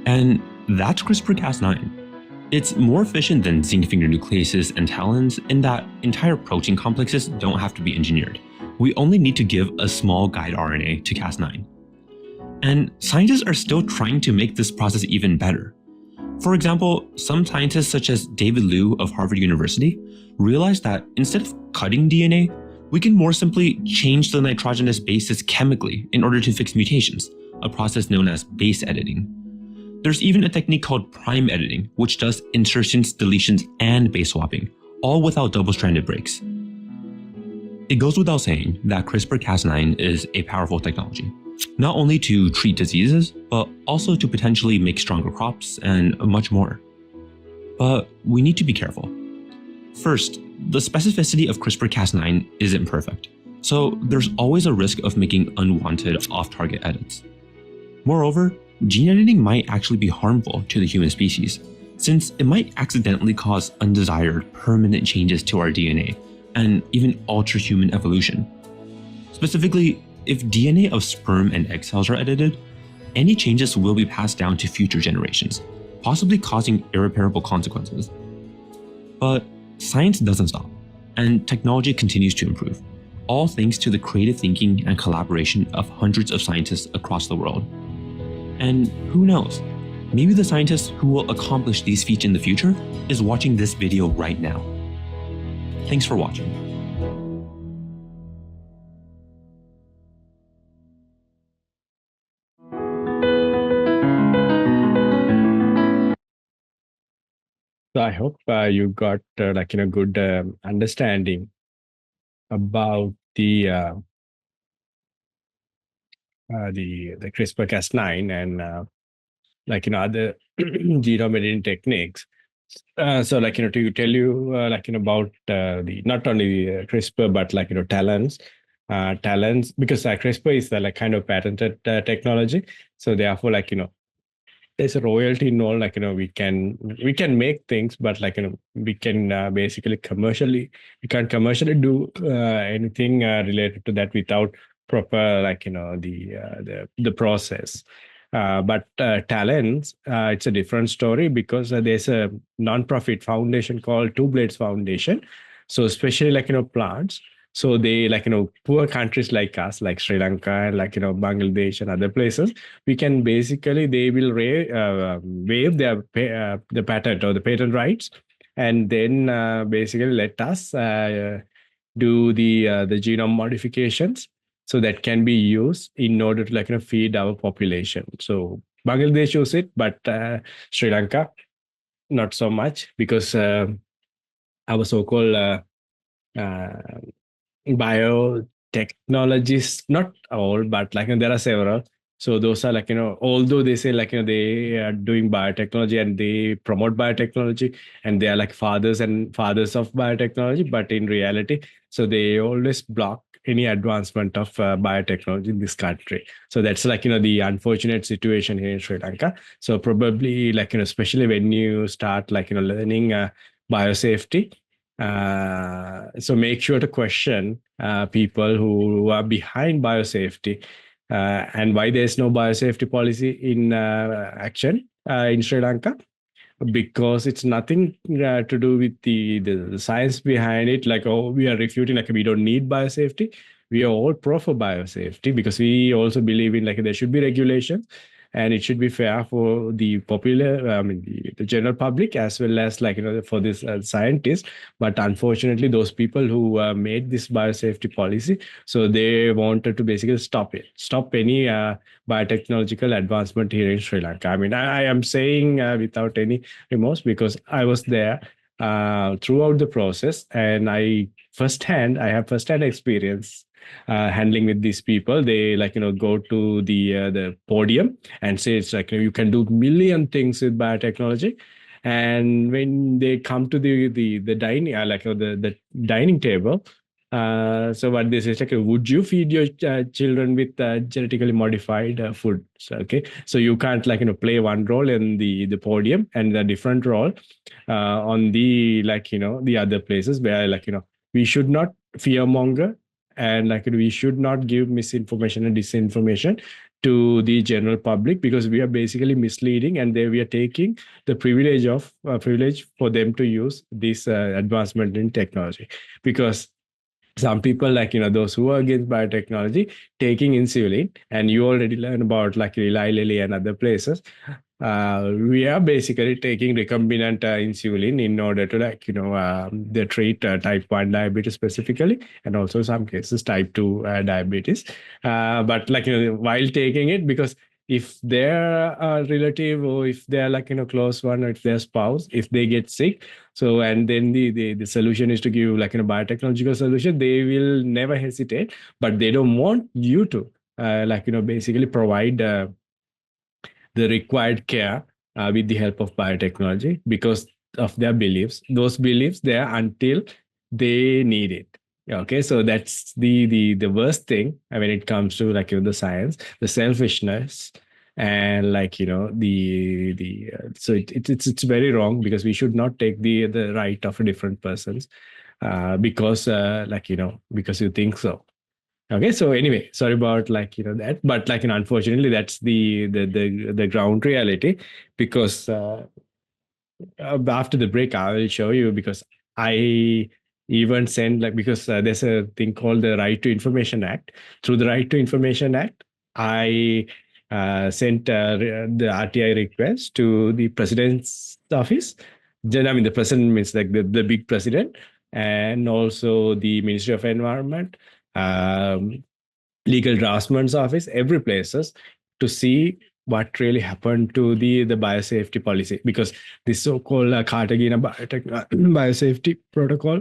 And that's CRISPR-Cas9. It's more efficient than zinc finger nucleases and talons in that entire protein complexes don't have to be engineered. We only need to give a small guide RNA to Cas9. And scientists are still trying to make this process even better. For example, some scientists such as David Liu of Harvard University realized that instead of cutting DNA, we can more simply change the nitrogenous bases chemically in order to fix mutations, a process known as base editing. There's even a technique called prime editing, which does insertions, deletions, and base swapping, all without double-stranded breaks. It goes without saying that CRISPR-Cas9 is a powerful technology, not only to treat diseases, but also to potentially make stronger crops and much more. But we need to be careful. First, the specificity of CRISPR-Cas9 isn't perfect, so there's always a risk of making unwanted off-target edits. Moreover, gene editing might actually be harmful to the human species, since it might accidentally cause undesired permanent changes to our DNA and even alter human evolution. Specifically, if DNA of sperm and egg cells are edited, any changes will be passed down to future generations, possibly causing irreparable consequences. But science doesn't stop, and technology continues to improve. all thanks to the creative thinking and collaboration of hundreds of scientists across the world. And who knows, maybe the scientist who will accomplish these feats in the future is watching this video right now. Thanks for watching. So I hope you got good understanding about the CRISPR-Cas9 and other genome editing techniques. To tell you about the not only CRISPR but talents. Talents, because CRISPR is kind of patented technology. So therefore, there's a royalty involved. We can make things, but we can basically we can't commercially do anything related to that without proper the process. But talents, it's a different story, because there's a non-profit foundation called Two Blades Foundation. So especially plants. So they poor countries like us, like Sri Lanka and Bangladesh and other places, we can basically, they will waive their the patent or the patent rights, and then basically let us do the genome modifications, so that can be used in order to feed our population. So Bangladesh use it, but Sri Lanka not so much, because our so-called biotechnologies, not all, but there are several. So those are although they say they are doing biotechnology and they promote biotechnology, and they are fathers of biotechnology, but in reality, so they always block any advancement of biotechnology in this country. So that's the unfortunate situation here in Sri Lanka. So probably especially when you start learning biosafety, so make sure to question people who are behind biosafety, and why there's no biosafety policy in action in Sri Lanka, because it's nothing to do with the science behind it. Oh, we are refuting, we don't need biosafety. We are all pro for biosafety, because we also believe in there should be regulations, and it should be fair for the popular, the general public, as well as for this scientists. But unfortunately, those people who made this biosafety policy, so they wanted to basically stop any biotechnological advancement here in Sri Lanka. I am saying without any remorse, because I was there throughout the process, and I have firsthand experience handling with these people. They go to the podium and say it's you can do million things with biotechnology, and when they come to the dining the dining table, so what they say is would you feed your children with genetically modified food? So, okay, so you can't play one role in the podium and a different role on the the other places, where we should not fearmonger, and we should not give misinformation and disinformation to the general public, because we are basically misleading, and we are taking the privilege for them to use this advancement in technology. Because some people those who are against biotechnology taking insulin, and you already learn about Eli Lilly and other places. We are basically taking recombinant insulin in order to they treat type 1 diabetes specifically, and also some cases type 2 diabetes, but while taking it, because if their relative, or if they're close one, or if their spouse, if they get sick, so and then the solution is to give biotechnological solution, they will never hesitate. But they don't want you to basically provide the required care with the help of biotechnology, because of their beliefs. Those beliefs there until they need it. Okay, so that's the worst thing when it comes to the science, the selfishness, and so it's very wrong, because we should not take the right of different persons because because you think so. Okay, so anyway, sorry about that, but unfortunately, that's the ground reality. Because after the break, I will show you, because I even send, like, because there's a thing called the Right to Information Act. Through the Right to Information Act, I sent the RTI request to the president's office. Then, I mean, the president means like the big president, and also the Ministry of Environment, legal draftsman's office, every places, to see what really happened to the biosafety policy, because this so-called Cartagena biosafety protocol,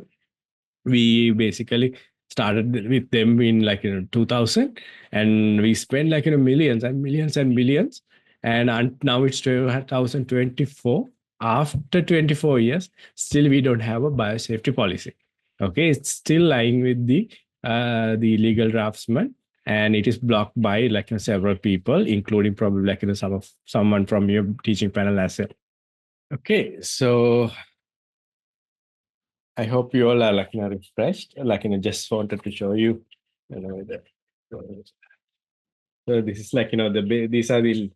we basically started with them in, like, 2000, and we spent, like, millions and millions and millions, and now it's 2024. After 24 years, still we don't have a biosafety policy. Okay, it's still lying with the legal draftsman, and it is blocked by, like, several people, including probably, like, someone from your teaching panel as well. Okay, so I hope you all are, like, refreshed. Like, just wanted to show you, that. So this is, like, these are the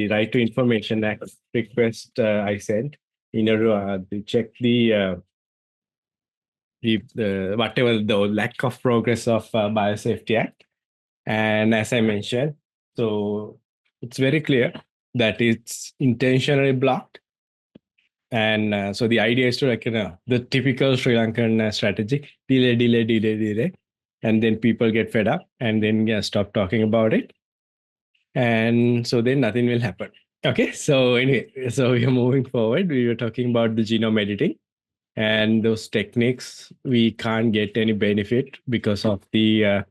Right to Information Act request I sent in order to check the whatever the lack of progress of Biosafety Act. And as I mentioned, so it's very clear that it's intentionally blocked. And so the idea is to, like, the typical Sri Lankan strategy: delay, delay, delay, delay, and then people get fed up, and then stop talking about it, and so then nothing will happen. Okay, so anyway, so we are moving forward. We were talking about the genome editing, and those techniques we can't get any benefit because of the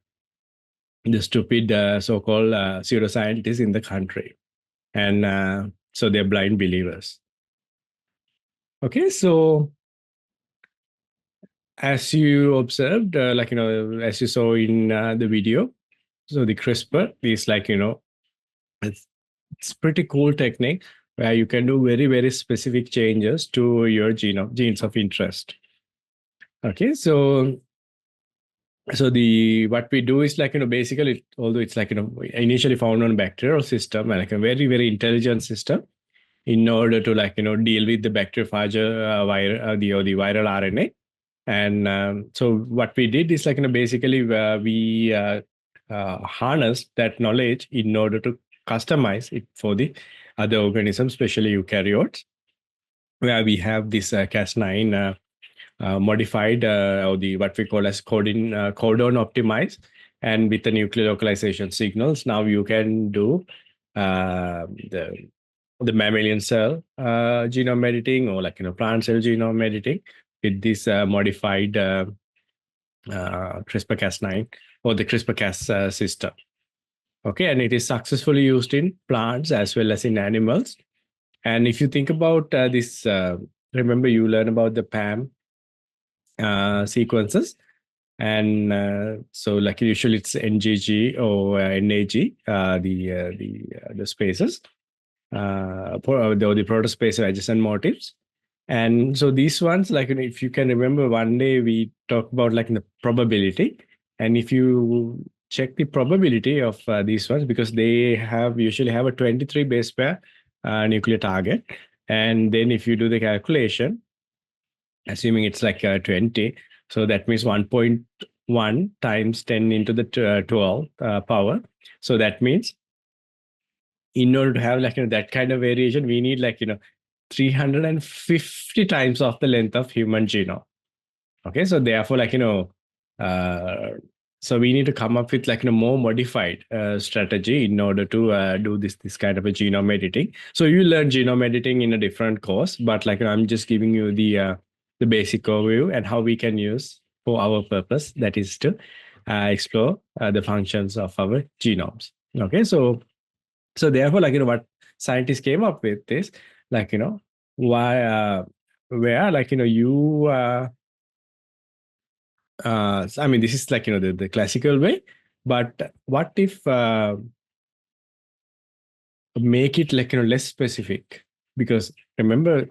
stupid so-called pseudoscientists in the country, and so they're blind believers. Okay, so as you observed, as you saw in the video, so the CRISPR is, like, it's pretty cool technique where you can do very, very specific changes to your genome, genes of interest. Okay, so what we do is, like, basically, although it's, like, initially found on bacterial system, and, like, a very, very intelligent system, in order to, like, deal with the bacteriophage the viral RNA. And so what we did is, like, basically we harnessed that knowledge in order to customize it for the other organisms, especially eukaryotes, where we have this Cas9 modified, or the what we call as codon optimized, and with the nuclear localization signals. Now you can do the mammalian cell genome editing, or, like, plant cell genome editing with this modified CRISPR-Cas9 or the CRISPR-Cas system. Okay, and it is successfully used in plants as well as in animals. And if you think about this, remember you learn about the PAM sequences, and so, like, usually it's NGG or NAG, the spaces, for the protospace adjacent motifs. And so these ones, like, if you can remember, one day we talked about, like, the probability, and if you check the probability of these ones, because they usually have a 23 base pair nuclear target, and then if you do the calculation, assuming it's like 20, so that means 1.1 times 10 into the 12 power. So that means in order to have, like, that kind of variation, we need, like, 350 times of the length of human genome. Okay, so therefore, like, so we need to come up with, like, more modified strategy in order to do this kind of a genome editing. So you learn genome editing in a different course, but, like, I'm just giving you the basic overview and how we can use for our purpose, that is to explore the functions of our genomes. Okay, so therefore, like, what scientists came up with is, like, why where, like, you I mean, this is, like, the classical way, but what if make it, like, less specific? Because remember,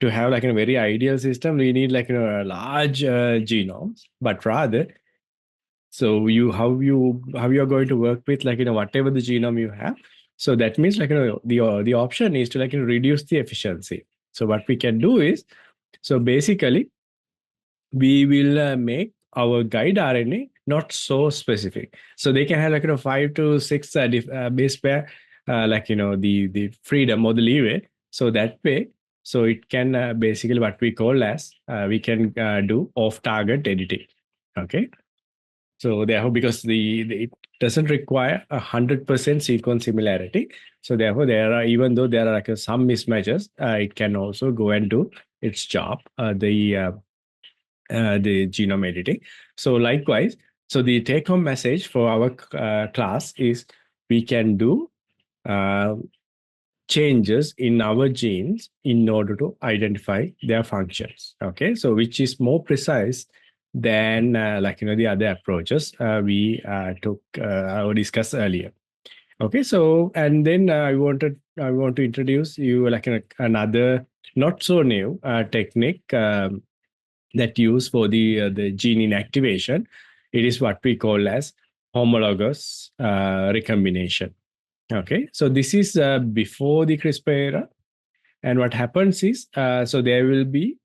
to have, like, a very ideal system, we need, like, a large genomes, but rather, so how you are going to work with, like, whatever the genome you have. So that means, like, the option is to, like, reduce the efficiency. So what we can do is, so basically we will make our guide RNA not so specific. So they can have like 5 to 6 base pair, the freedom or the leeway. So that way, so it can basically what we call as we can do off-target editing. Okay. So therefore, because it doesn't require 100% sequence similarity, so therefore there are, even though there are like some mismatches, it can also go and do its job. The genome editing. So likewise, so the take-home message for our class is we can do uh, changes in our genes in order to identify their functions. Okay, so which is more precise than the other approaches we took or discussed earlier. Okay, so and then I want to introduce you like another not so new technique that use for the gene inactivation. It is what we call as homologous recombination. Okay, so this is before the CRISPR era, and what happens is so there will be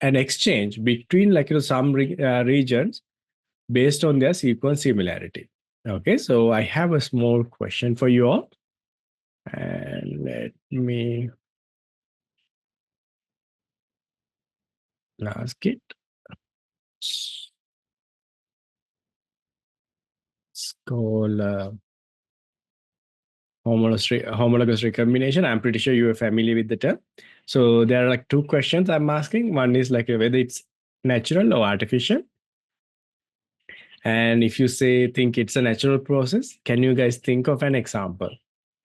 an exchange between some regions based on their sequence similarity. Okay, so I have a small question for you all, and let me ask it. It's called homologous recombination. I'm pretty sure you are familiar with the term. So there are like two questions I'm asking. One is like whether it's natural or artificial. And if you think it's a natural process, can you guys think of an example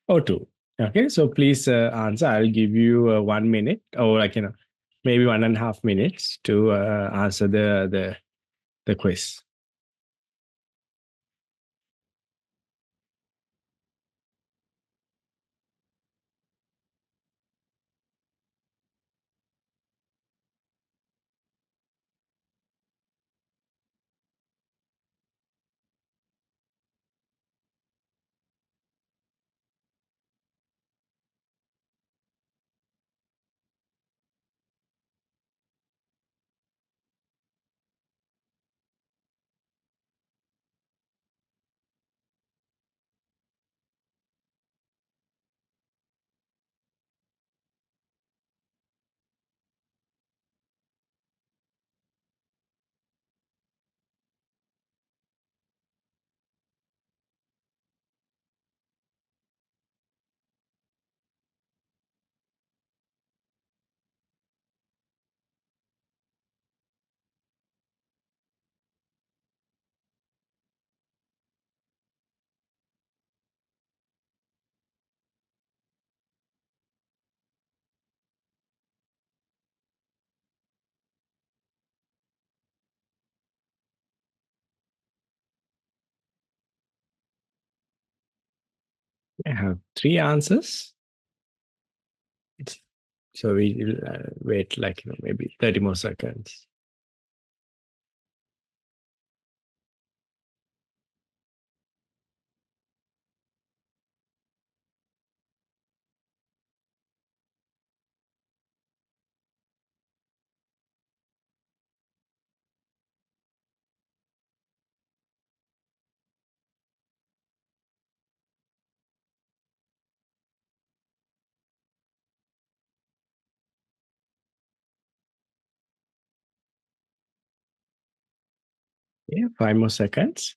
or two? Okay, so please answer. I'll give you 1 minute or maybe 1.5 minutes to answer the quiz. I have 3 answers. So we'll wait maybe 30 more seconds. Yeah, 5 more seconds.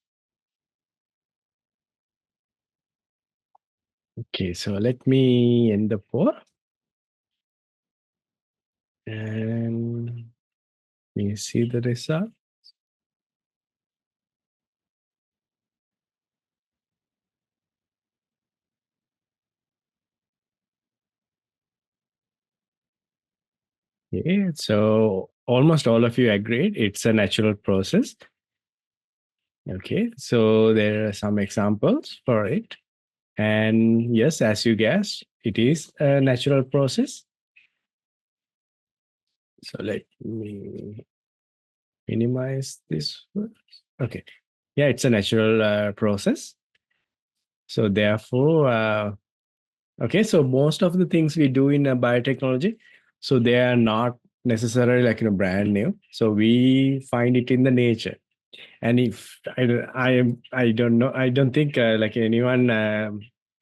Okay, so let me end the poll. And you see the result. Yeah, so almost all of you agreed it's a natural process. Okay, so there are some examples for it. And yes, as you guessed, it is a natural process. So let me minimize this. Okay, yeah, it's a natural process. So therefore, okay, so most of the things we do in biotechnology, so they are not necessarily like brand new. So we find it in the nature. And if I don't know, I don't think like anyone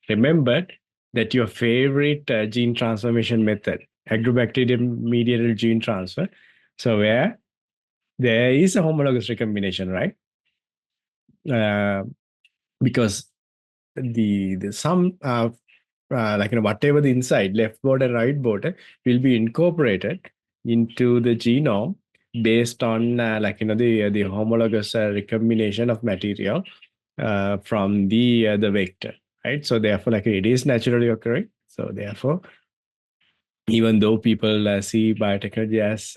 remembered that your favorite gene transformation method, agrobacterium mediated gene transfer. So where there is a homologous recombination, right? Because the some like whatever the inside left border right border will be incorporated into the genome based on the homologous recombination of material from the vector, right? So therefore like it is naturally occurring. So therefore even though people see biotechnology as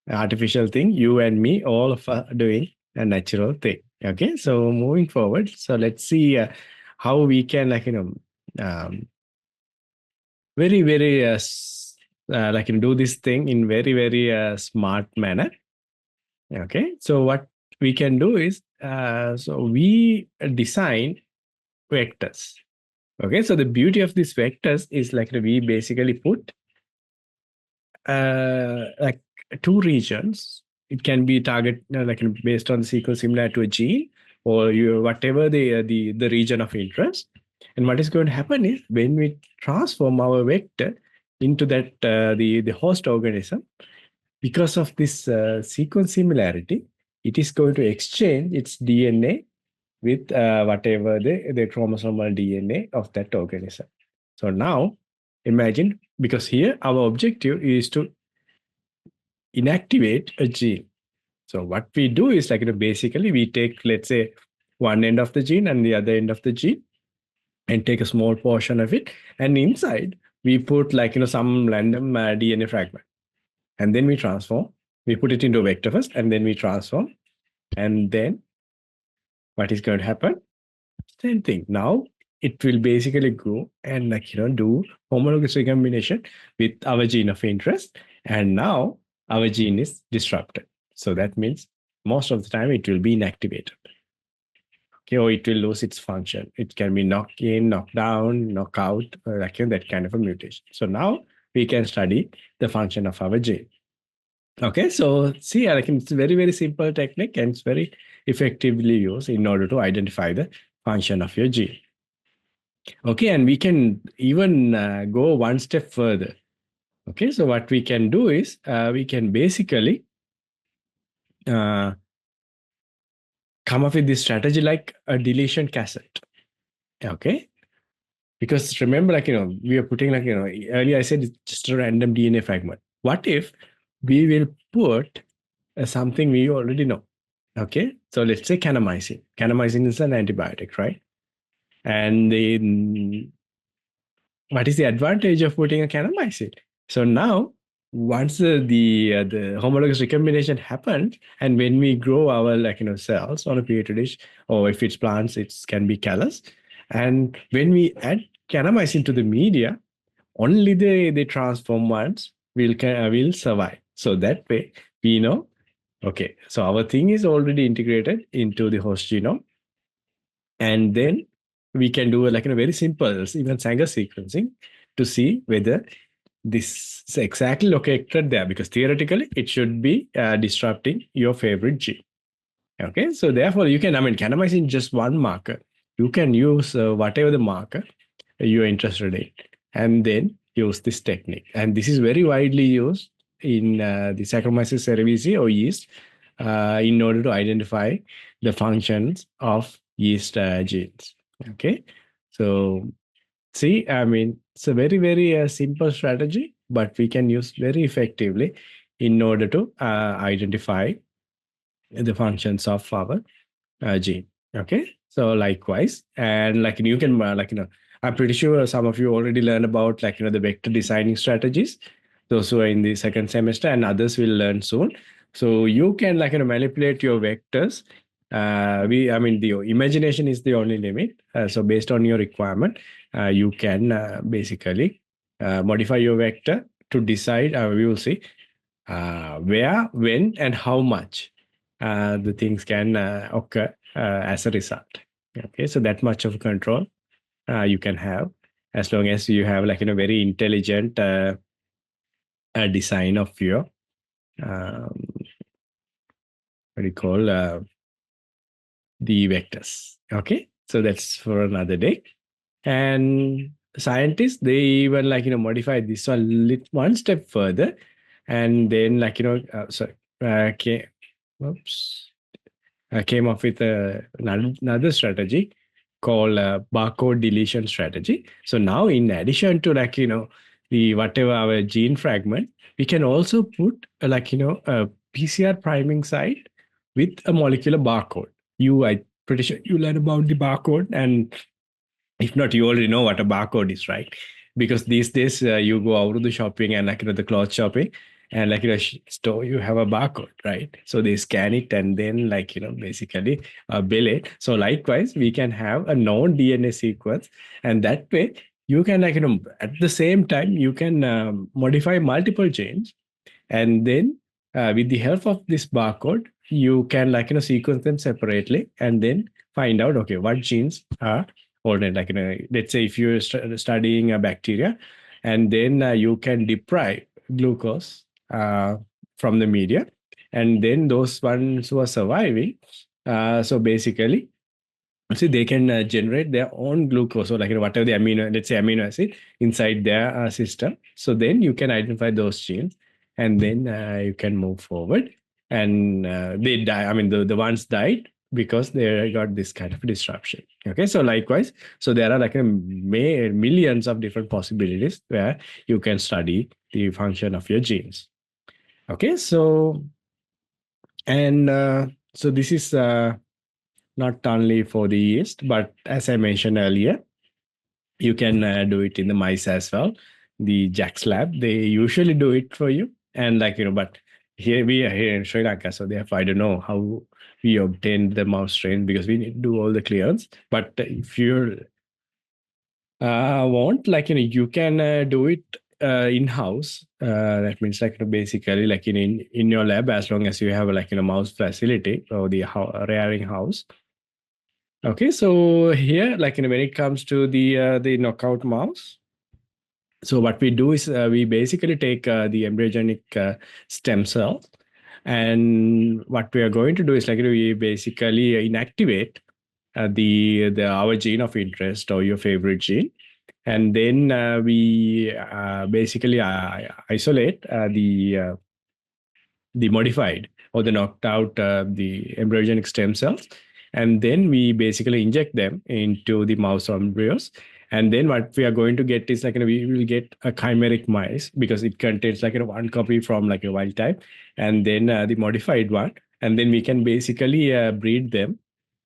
artificial thing, you and me all of us are doing a natural thing. Okay, so moving forward, so let's see how we can very do this thing in very smart manner. Okay, so what we can do is so we design vectors. Okay, so the beauty of these vectors is like we basically put like two regions. It can be target like based on the sequence similar to a gene or whatever the region of interest. And what is going to happen is when we transform our vector into that the host organism, because of this sequence similarity, it is going to exchange its DNA with whatever the chromosomal DNA of that organism. So now imagine, because here our objective is to inactivate a gene. So what we do is basically we take, let's say, one end of the gene and the other end of the gene and take a small portion of it. And inside we put some random DNA fragment. And then we transform. We put it into a vector first and then we transform. And then what is going to happen? Same thing. Now it will basically go and do homologous recombination with our gene of interest. And now our gene is disrupted. So that means most of the time it will be inactivated. Okay, or it will lose its function. It can be knocked in, knocked down, knocked out, or that kind of a mutation. So now we can study the function of our gene. Okay, so see, it's a very simple technique and it's very effectively used in order to identify the function of your gene. Okay, and we can even go one step further. Okay, so what we can do is we can basically come up with this strategy like a deletion cassette. Okay, because remember, we are putting earlier I said it's just a random DNA fragment. What if we will put something we already know? Okay, so let's say kanamycin. Kanamycin is an antibiotic, right? And what is the advantage of putting a kanamycin? So now, once the homologous recombination happens, and when we grow our cells on a petri dish, or if it's plants, it can be callus. And when we add kanamycin to the media, only the transform ones will survive. So that way we know, okay, so our thing is already integrated into the host genome, and then we can do very simple even Sanger sequencing to see whether this is exactly located there, because theoretically it should be disrupting your favorite gene. Okay, so therefore you can, kanamycin is just one marker. You can use whatever the marker you're interested in, and then use this technique. And this is very widely used in the Saccharomyces cerevisiae or yeast in order to identify the functions of yeast genes. Okay, so see, it's a very simple strategy, but we can use very effectively in order to identify the functions of our gene. Okay, so likewise, and you can I'm pretty sure some of you already learned about the vector designing strategies. Those who are in the second semester, and others will learn soon. So you can manipulate your vectors. The imagination is the only limit. So based on your requirement, you can basically modify your vector to decide. We will see where, when, and how much the things can occur as a result. Okay, so that much of control you can have as long as you have very intelligent design of your what do you call the vectors. Okay, so that's for another day. And scientists, they even modify this one step further, and then oops, came up with another strategy called barcode deletion strategy. So now, in addition to the whatever our gene fragment, we can also put a PCR priming site with a molecular barcode. I pretty sure you learn about the barcode, and if not, you already know what a barcode is, right? Because these days you go out to the shopping and the cloth shopping, and store, you have a barcode, right? So they scan it and then basically bill it. So likewise, we can have a known DNA sequence, and that way you can at the same time you can modify multiple genes, and then with the help of this barcode, you can sequence them separately and then find out, okay, what genes are holding. Let's say if you're studying a bacteria, and then you can deprive glucose from the media, and then those ones who are surviving, so basically, see, they can generate their own glucose, or whatever the let's say amino acid inside their system. So then you can identify those genes, and then you can move forward. And they die. I mean, the ones died because they got this kind of disruption. Okay, so likewise, so there are millions of different possibilities where you can study the function of your genes. Okay, so and so this is not only for the yeast, but as I mentioned earlier, you can do it in the mice as well. The Jack's lab, they usually do it for you. And but here we are here in Sri Lanka, so therefore I don't know how we obtain the mouse strain, because we need to do all the clearance. But if you want, you can do it in-house. That means basically in your lab, as long as you have mouse facility or the rearing house. Okay, so here, when it comes to the knockout mouse, so what we do is we basically take the embryogenic stem cells, and what we are going to do is we basically inactivate our gene of interest or your favorite gene, and then we basically isolate the modified or the knocked out the embryogenic stem cells, and then we basically inject them into the mouse embryos. And then what we are going to get is we will get a chimeric mice, because it contains one copy from a wild type, and then the modified one, and then we can basically breed them,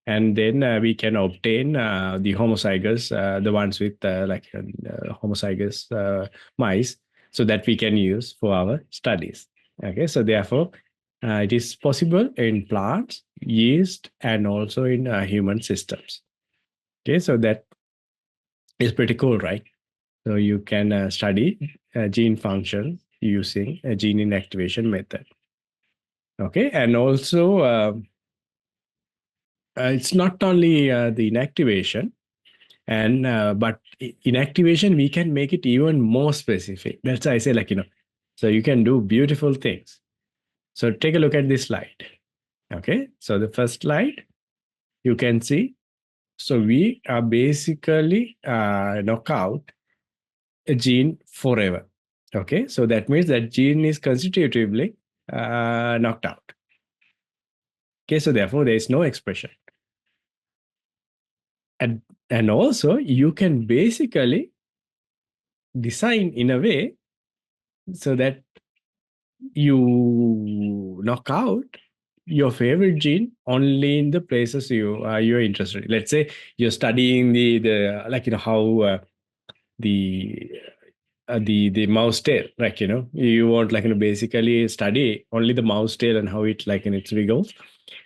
and then we can obtain the homozygous, the ones with homozygous mice, so that we can use for our studies. Okay, so therefore, it is possible in plants, yeast, and also in human systems. Okay, so that is pretty cool, right? So you can study gene function using a gene inactivation method. Okay, and also it's not only the inactivation, and but inactivation, we can make it even more specific. That's why I say so you can do beautiful things. So take a look at this slide. Okay, so the first slide, you can see, so we are basically knock out a gene forever. Okay, so that means that gene is constitutively knocked out. Okay, so therefore there is no expression. And also you can basically design in a way so that you knock out your favorite gene only in the places you're interested in. Let's say you're studying the how the mouse tail, you want basically study only the mouse tail and how it its wiggles.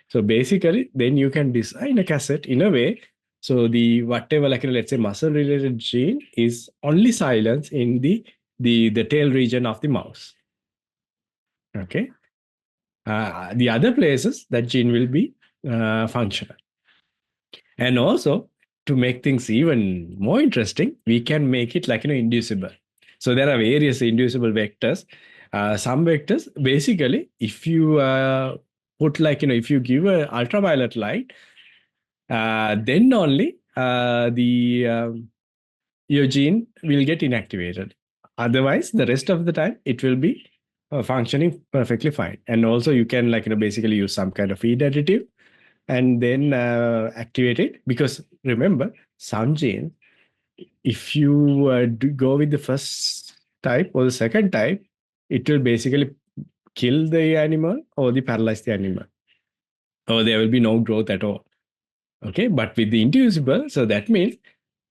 So basically then you can design a cassette in a way so the whatever let's say muscle related gene is only silenced in the tail region of the mouse. Okay, the other places that gene will be functional. And also, to make things even more interesting, we can make it inducible. So there are various inducible vectors some vectors, basically, if you put if you give a ultraviolet light, then only your gene will get inactivated. Otherwise, the rest of the time, it will be functioning perfectly fine. And also you can basically use some kind of feed additive and then activate it. Because remember, some genes, if you go with the first type or the second type, it will basically kill the animal or paralyze the animal, or there will be no growth at all. Okay, but with the inducible, so that means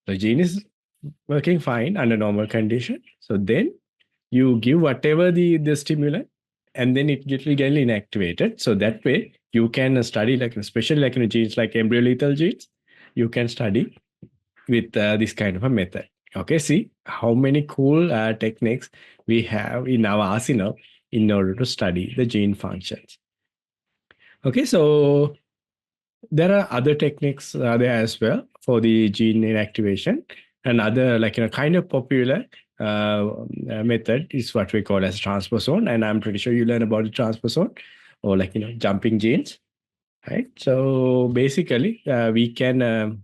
the gene is working fine under normal condition. So then you give whatever the stimulant, and then it will get inactivated. So that way you can study especially genes like embryo lethal genes, you can study with this kind of a method. Okay, see how many cool techniques we have in our arsenal in order to study the gene functions. Okay, so there are other techniques there as well for the gene inactivation. Another kind of popular method is what we call as transposon, and I'm pretty sure you learn about the transposon or jumping genes, right? So basically we can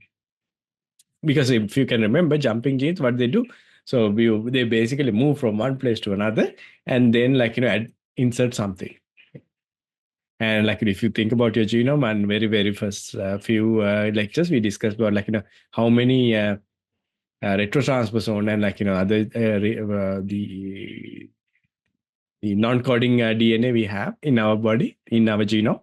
because if you can remember jumping genes, what they do, so they basically move from one place to another and then insert something. And if you think about your genome, and very first few lectures we discussed about how many retrotransposon and other the non-coding DNA we have in our body, in our genome.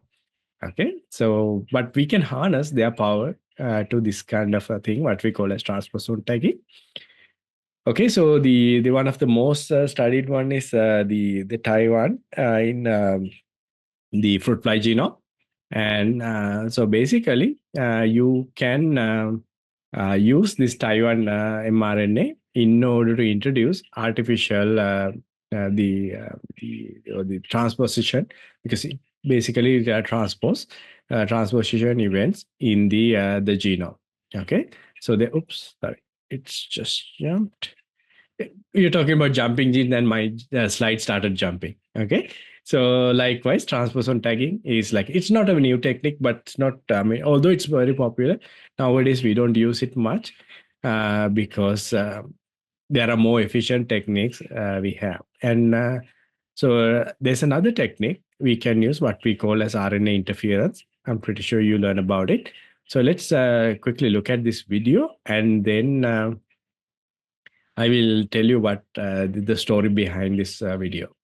Okay, so but we can harness their power to this kind of a thing, what we call as transposon tagging. Okay, so the one of the most studied one is the Taiwan in the fruit fly genome. And so basically, you can use this Taiwan mRNA in order to introduce artificial the transposition, because it basically transposition events in the genome. Okay, so it's just jumped. You're talking about jumping genes, and my slide started jumping. Okay, so likewise, transposon tagging is it's not a new technique, but it's not. Although it's very popular nowadays, we don't use it much because there are more efficient techniques we have. And so there's another technique we can use, what we call as RNA interference. I'm pretty sure you learn about it. So let's quickly look at this video, and then I will tell you what the story behind this video.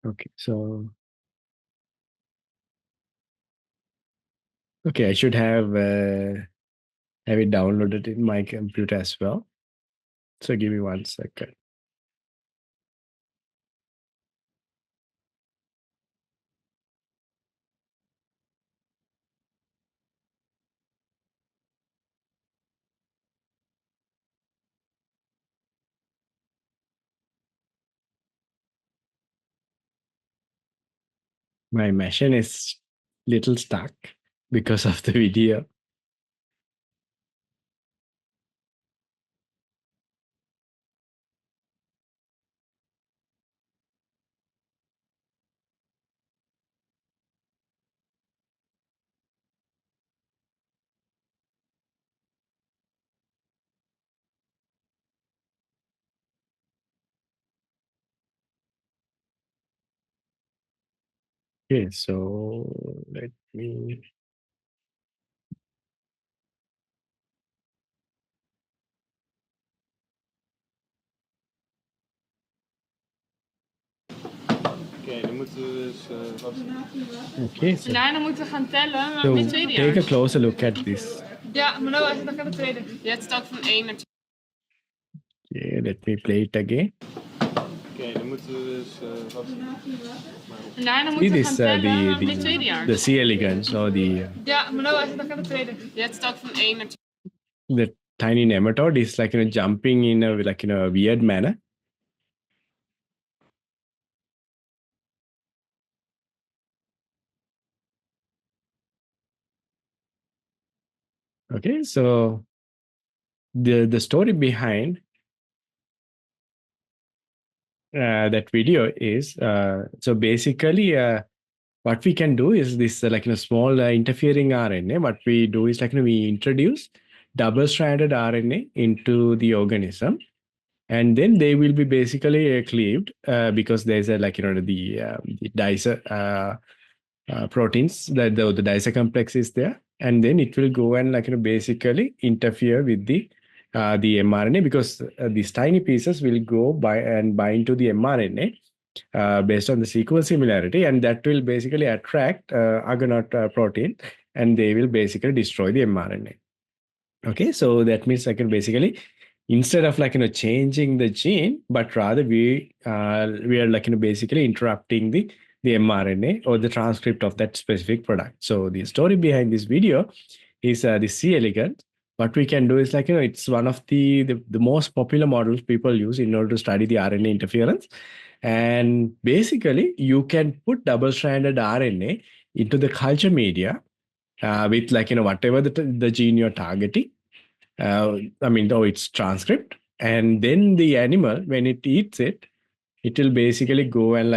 Okay, so okay, I should have it downloaded in my computer as well. So give me 1 second. My machine is little stuck because of the video. Okay, so let me. Oké, dan moeten we dus Okay, so, Daarna moeten we gaan tellen, maar so met tweede take a jaar. closer look at this. Ja, maar nou even naar de tweede. Je hebt het ook van 1 naar 2. Okay, let me play it again. Oké, Oké, dan moeten we dus... wat... En daarna See moeten we this, gaan tellen dit tweede jaar. the C. elegans or the Ja, maar nou is het dan de tweede. Je hebt het ook van 1 naar 2. the tiny nematode is like jumping in a a weird manner. Okay, so the story behind that video is so basically what we can do is this small interfering RNA. What we do is we introduce double-stranded RNA into the organism, and then they will be basically cleaved because there's a the dicer proteins that the dicer complex is there, and then it will go and basically interfere with the mRNA because these tiny pieces will go by and bind to the mRNA based on the sequence similarity, and that will basically attract Argonaut protein, and they will basically destroy the mRNA. Okay, so that means basically instead of changing the gene, but rather we are basically interrupting the mRNA or the transcript of that specific product. So the story behind this video is the C. elegans. What we can do is it's one of the most popular models people use in order to study the RNA interference. And basically, you can put double-stranded RNA into the culture media with whatever the gene you're targeting. Though it's transcript, and then the animal, when it eats it, it will basically go and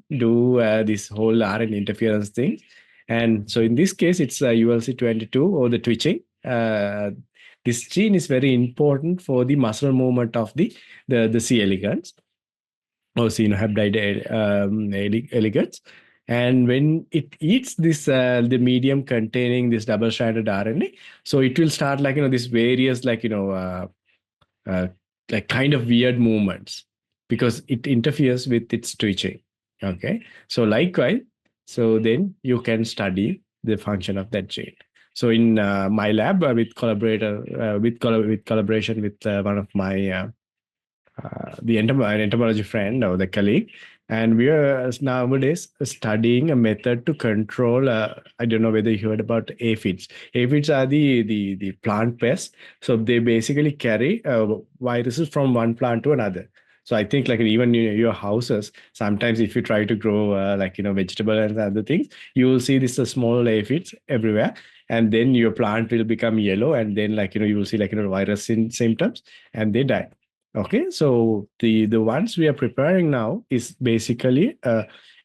do this whole RNA interference thing. And so in this case, it's ULC22 or the twitching. This gene is very important for the muscle movement of the C. elegans or cyanohaploid elegans. And when it eats this the medium containing this double-stranded RNA, so it will start this various kind of weird movements because it interferes with its twitching. Okay, so likewise, so then you can study the function of that gene. So in my lab with collaboration with one of my an entomology friend or the colleague, and we are nowadays studying a method to control. I don't know whether you heard about aphids. Aphids are the plant pests. So they basically carry viruses from one plant to another. So I think even in your houses, sometimes if you try to grow vegetable and other things, you will see this small aphids everywhere, and then your plant will become yellow, and then you will see virus symptoms, and they die. Okay, so the ones we are preparing now is basically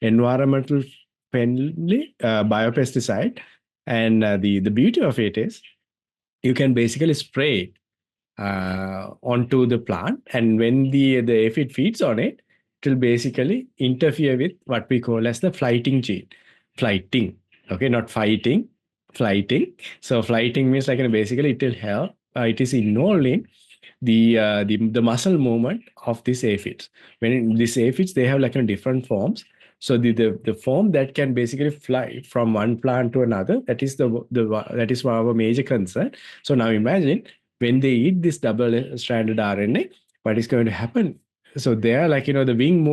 environmental friendly biopesticide, and the beauty of it is you can basically spray it onto the plant, and when the aphid feeds on it, it will basically interfere with what we call as the flighting gene. Flighting, okay, not fighting, flighting. So flighting means basically it will help. It is involved in the muscle movement of these aphids. When these aphids, they have different forms. So the form that can basically fly from one plant to another, that is that is our major concern. So now imagine when they eat this double-stranded RNA, what is going to happen? So there, the wing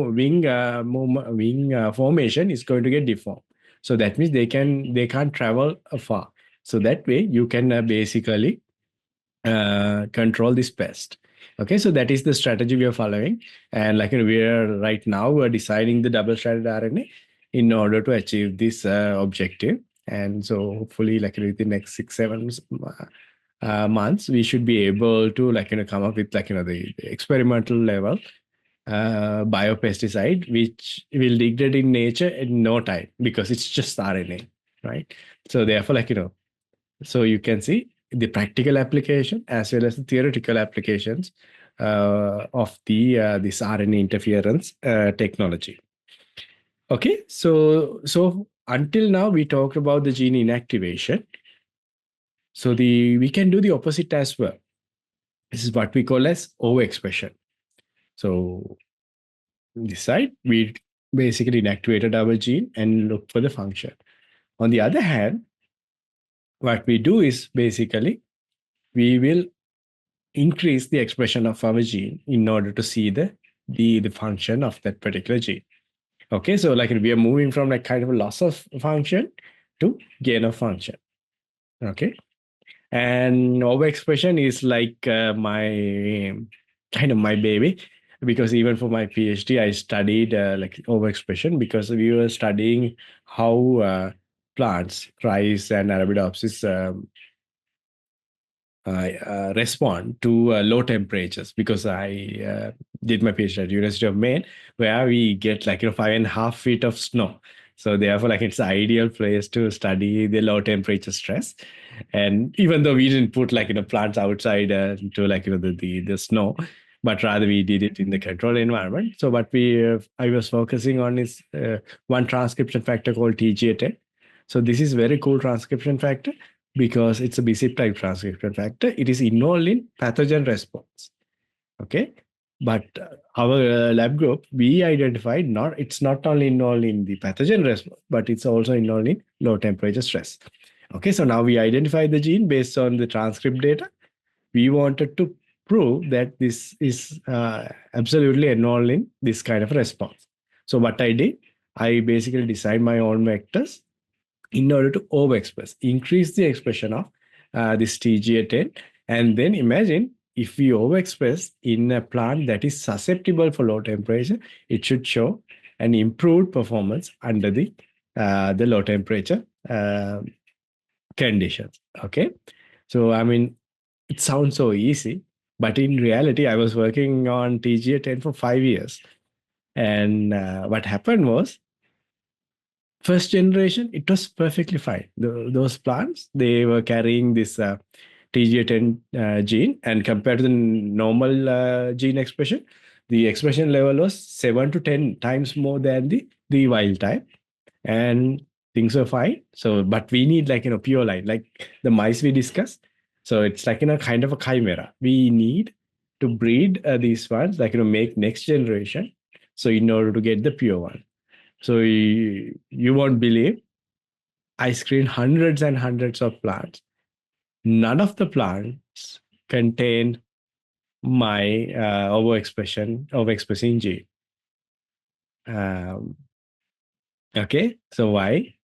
formation is going to get deformed. So that means they can't travel far. So that way you can basically control this pest. Okay, so that is the strategy we are following, and we are right now we're designing the double-stranded RNA in order to achieve this objective. And so hopefully within the next 6-7 months we should be able to come up with the experimental level biopesticide which will degrade in nature in no time because it's just RNA, right? So therefore so you can see the practical application as well as the theoretical applications of this RNA interference technology. Okay, so until now we talked about the gene inactivation. So we can do the opposite as well. This is what we call as overexpression. So this side we basically inactivated our gene and look for the function. On the other hand, what we do is basically we will increase the expression of our gene in order to see the the function of that particular gene. Okay, so like we are moving from like kind of a loss of function to gain of function. Okay, and overexpression is like my kind of my baby, because even for my PhD I studied like overexpression, because we were studying how plants, rice and Arabidopsis, respond to low temperatures, because I did my PhD at University of Maine, where we get like 5.5 feet of snow. So therefore, like it's the ideal place to study the low temperature stress. And even though we didn't put like plants outside to like the snow, but rather we did it in the control environment. So what I was focusing on is one transcription factor called TGA10. So this is very cool transcription factor, because it's a BCP type transcription factor. It is involved in pathogen response. Okay. But our lab group, we identified it's not only involved in the pathogen response, but it's also involved in low temperature stress. Okay. So now we identified the gene based on the transcript data. We wanted to prove that this is absolutely involved in this kind of response. So what I did, I basically designed my own vectors in order to overexpress, increase the expression of this TGA10. And then imagine if we overexpress in a plant that is susceptible for low temperature, it should show an improved performance under the low temperature conditions. Okay. So, I mean, it sounds so easy, but in reality, I was working on TGA10 for 5 years. And what happened was, first generation, it was perfectly fine. Those plants, they were carrying this TGA10 gene, and compared to the normal gene expression, the expression level was 7 to 10 times more than the wild type, and things were fine. So, but we need like pure light, like the mice we discussed. So it's like kind of a chimera. We need to breed these ones, like make next generation. So in order to get the pure one. So you won't believe, I screened hundreds and hundreds of plants. None of the plants contained my overexpressing gene. Okay, so why?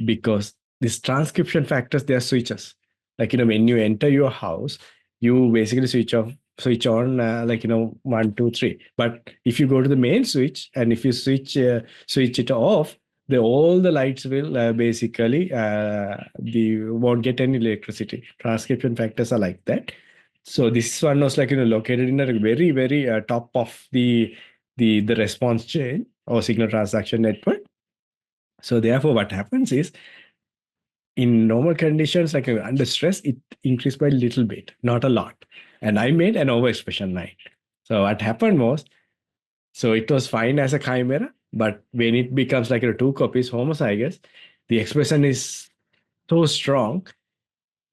Because these transcription factors, they are switches. Like when you enter your house, you basically switch on like 1 2 3. But if you go to the main switch, and if you switch it off, all the lights will basically the won't get any electricity. Transcription factors are like that. So this one was like located in a very very top of the response chain or signal transduction network. So therefore, what happens is, in normal conditions, like under stress, it increased by a little bit, not a lot. And I made an overexpression 9. So what happened was, so it was fine as a chimera, but when it becomes like 2 copies homozygous, the expression is so strong,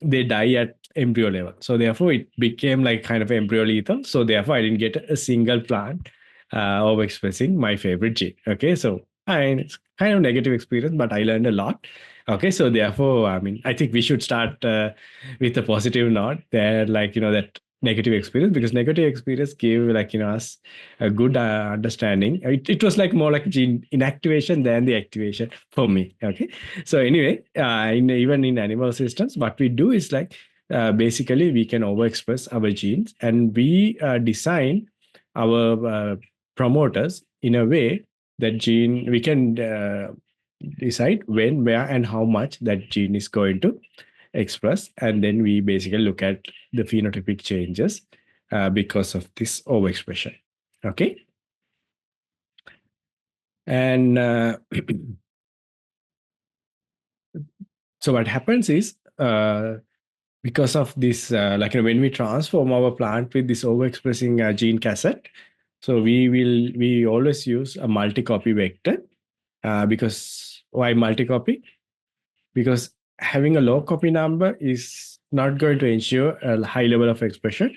they die at embryo level. So therefore, it became like kind of embryo lethal. So therefore, I didn't get a single plant overexpressing my favorite gene. Okay, so it's kind of negative experience, but I learned a lot. Okay, so therefore, I mean, I think we should start with a positive note there, like that negative experience, because negative experience gave like us a good understanding. It was like more like gene inactivation than the activation for me. Okay, so anyway, even in animal systems, what we do is like basically we can overexpress our genes, and we design our promoters in a way that gene we can decide when, where, and how much that gene is going to express, and then we basically look at the phenotypic changes because of this overexpression. Okay, and so what happens is, because of this, like when we transform our plant with this overexpressing gene cassette, so we always use a multi-copy vector. Because why multi-copy? Because having a low copy number is not going to ensure a high level of expression.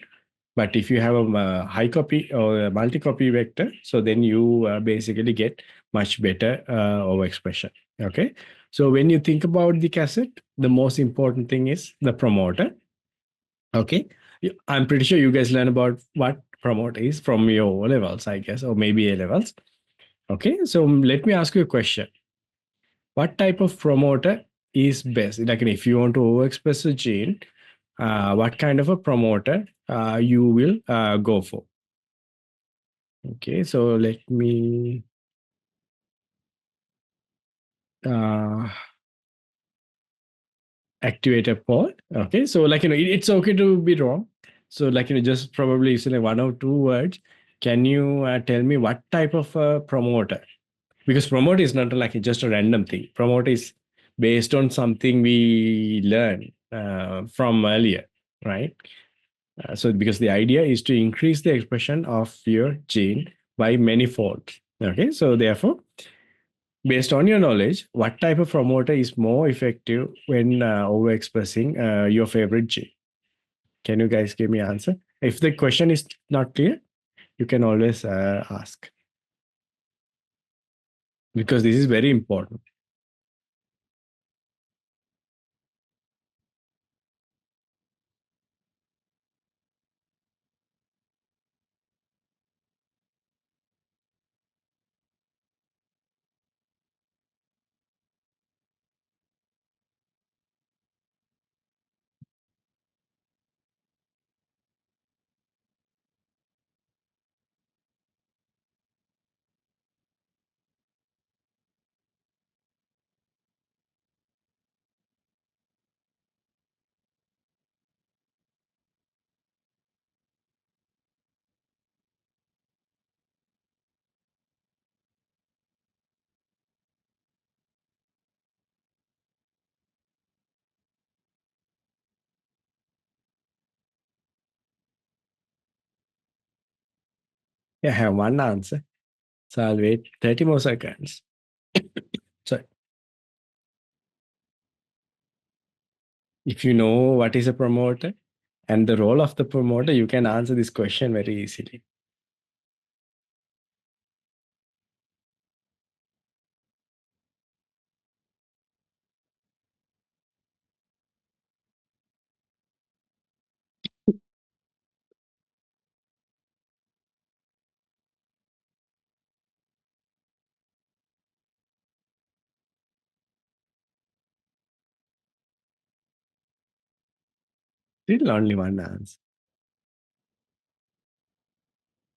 But if you have a high copy or a multi-copy vector, so then you basically get much better overexpression. Okay. So when you think about the cassette, the most important thing is the promoter. Okay. I'm pretty sure you guys learn about what promoter is from your O levels, I guess, or maybe A levels. Okay, so let me ask you a question. What type of promoter is best? Like if you want to overexpress a gene, what kind of a promoter you will go for? Okay, so let me activate a poll. Okay, so it's okay to be wrong. So just probably say like 1 or 2 words. Can you tell me what type of promoter? Because promoter is not like just a random thing. Promoter is based on something we learned from earlier, right? So because the idea is to increase the expression of your gene by many folds. Okay, so therefore, based on your knowledge, what type of promoter is more effective when overexpressing your favorite gene? Can you guys give me an answer? If the question is not clear, you can always ask, because this is very important. Yeah, I have one answer. So I'll wait 30 more seconds. So if you know what is a promoter and the role of the promoter, you can answer this question very easily. Still only one answer.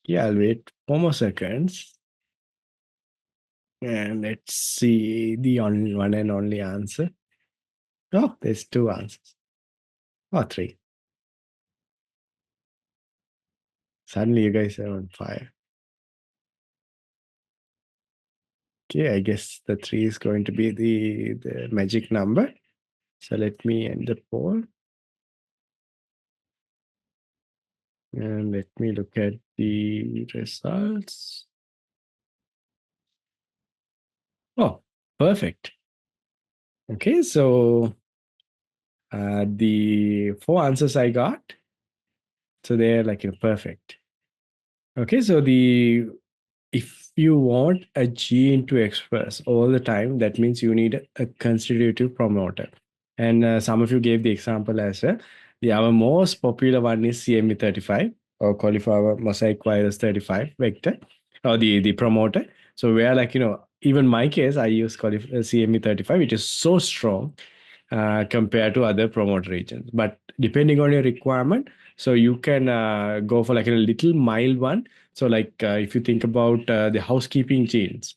Yeah, I'll wait 4 more seconds. And let's see the only one and only answer. Oh, there's 2 answers. Or 3. Suddenly you guys are on fire. Okay, I guess the 3 is going to be the magic number. So let me end the poll. And let me look at the results. Oh, perfect. Okay, so the 4 answers I got, so they're perfect. Okay, so if you want a gene to express all the time, that means you need a constitutive promoter. And some of you gave the example as well. Our most popular one is CME35 or cauliflower mosaic virus 35 vector or the promoter. So where even my case, I use CME35, which is so strong compared to other promoter agents. But depending on your requirement, so you can go for a little mild one. So if you think about the housekeeping genes,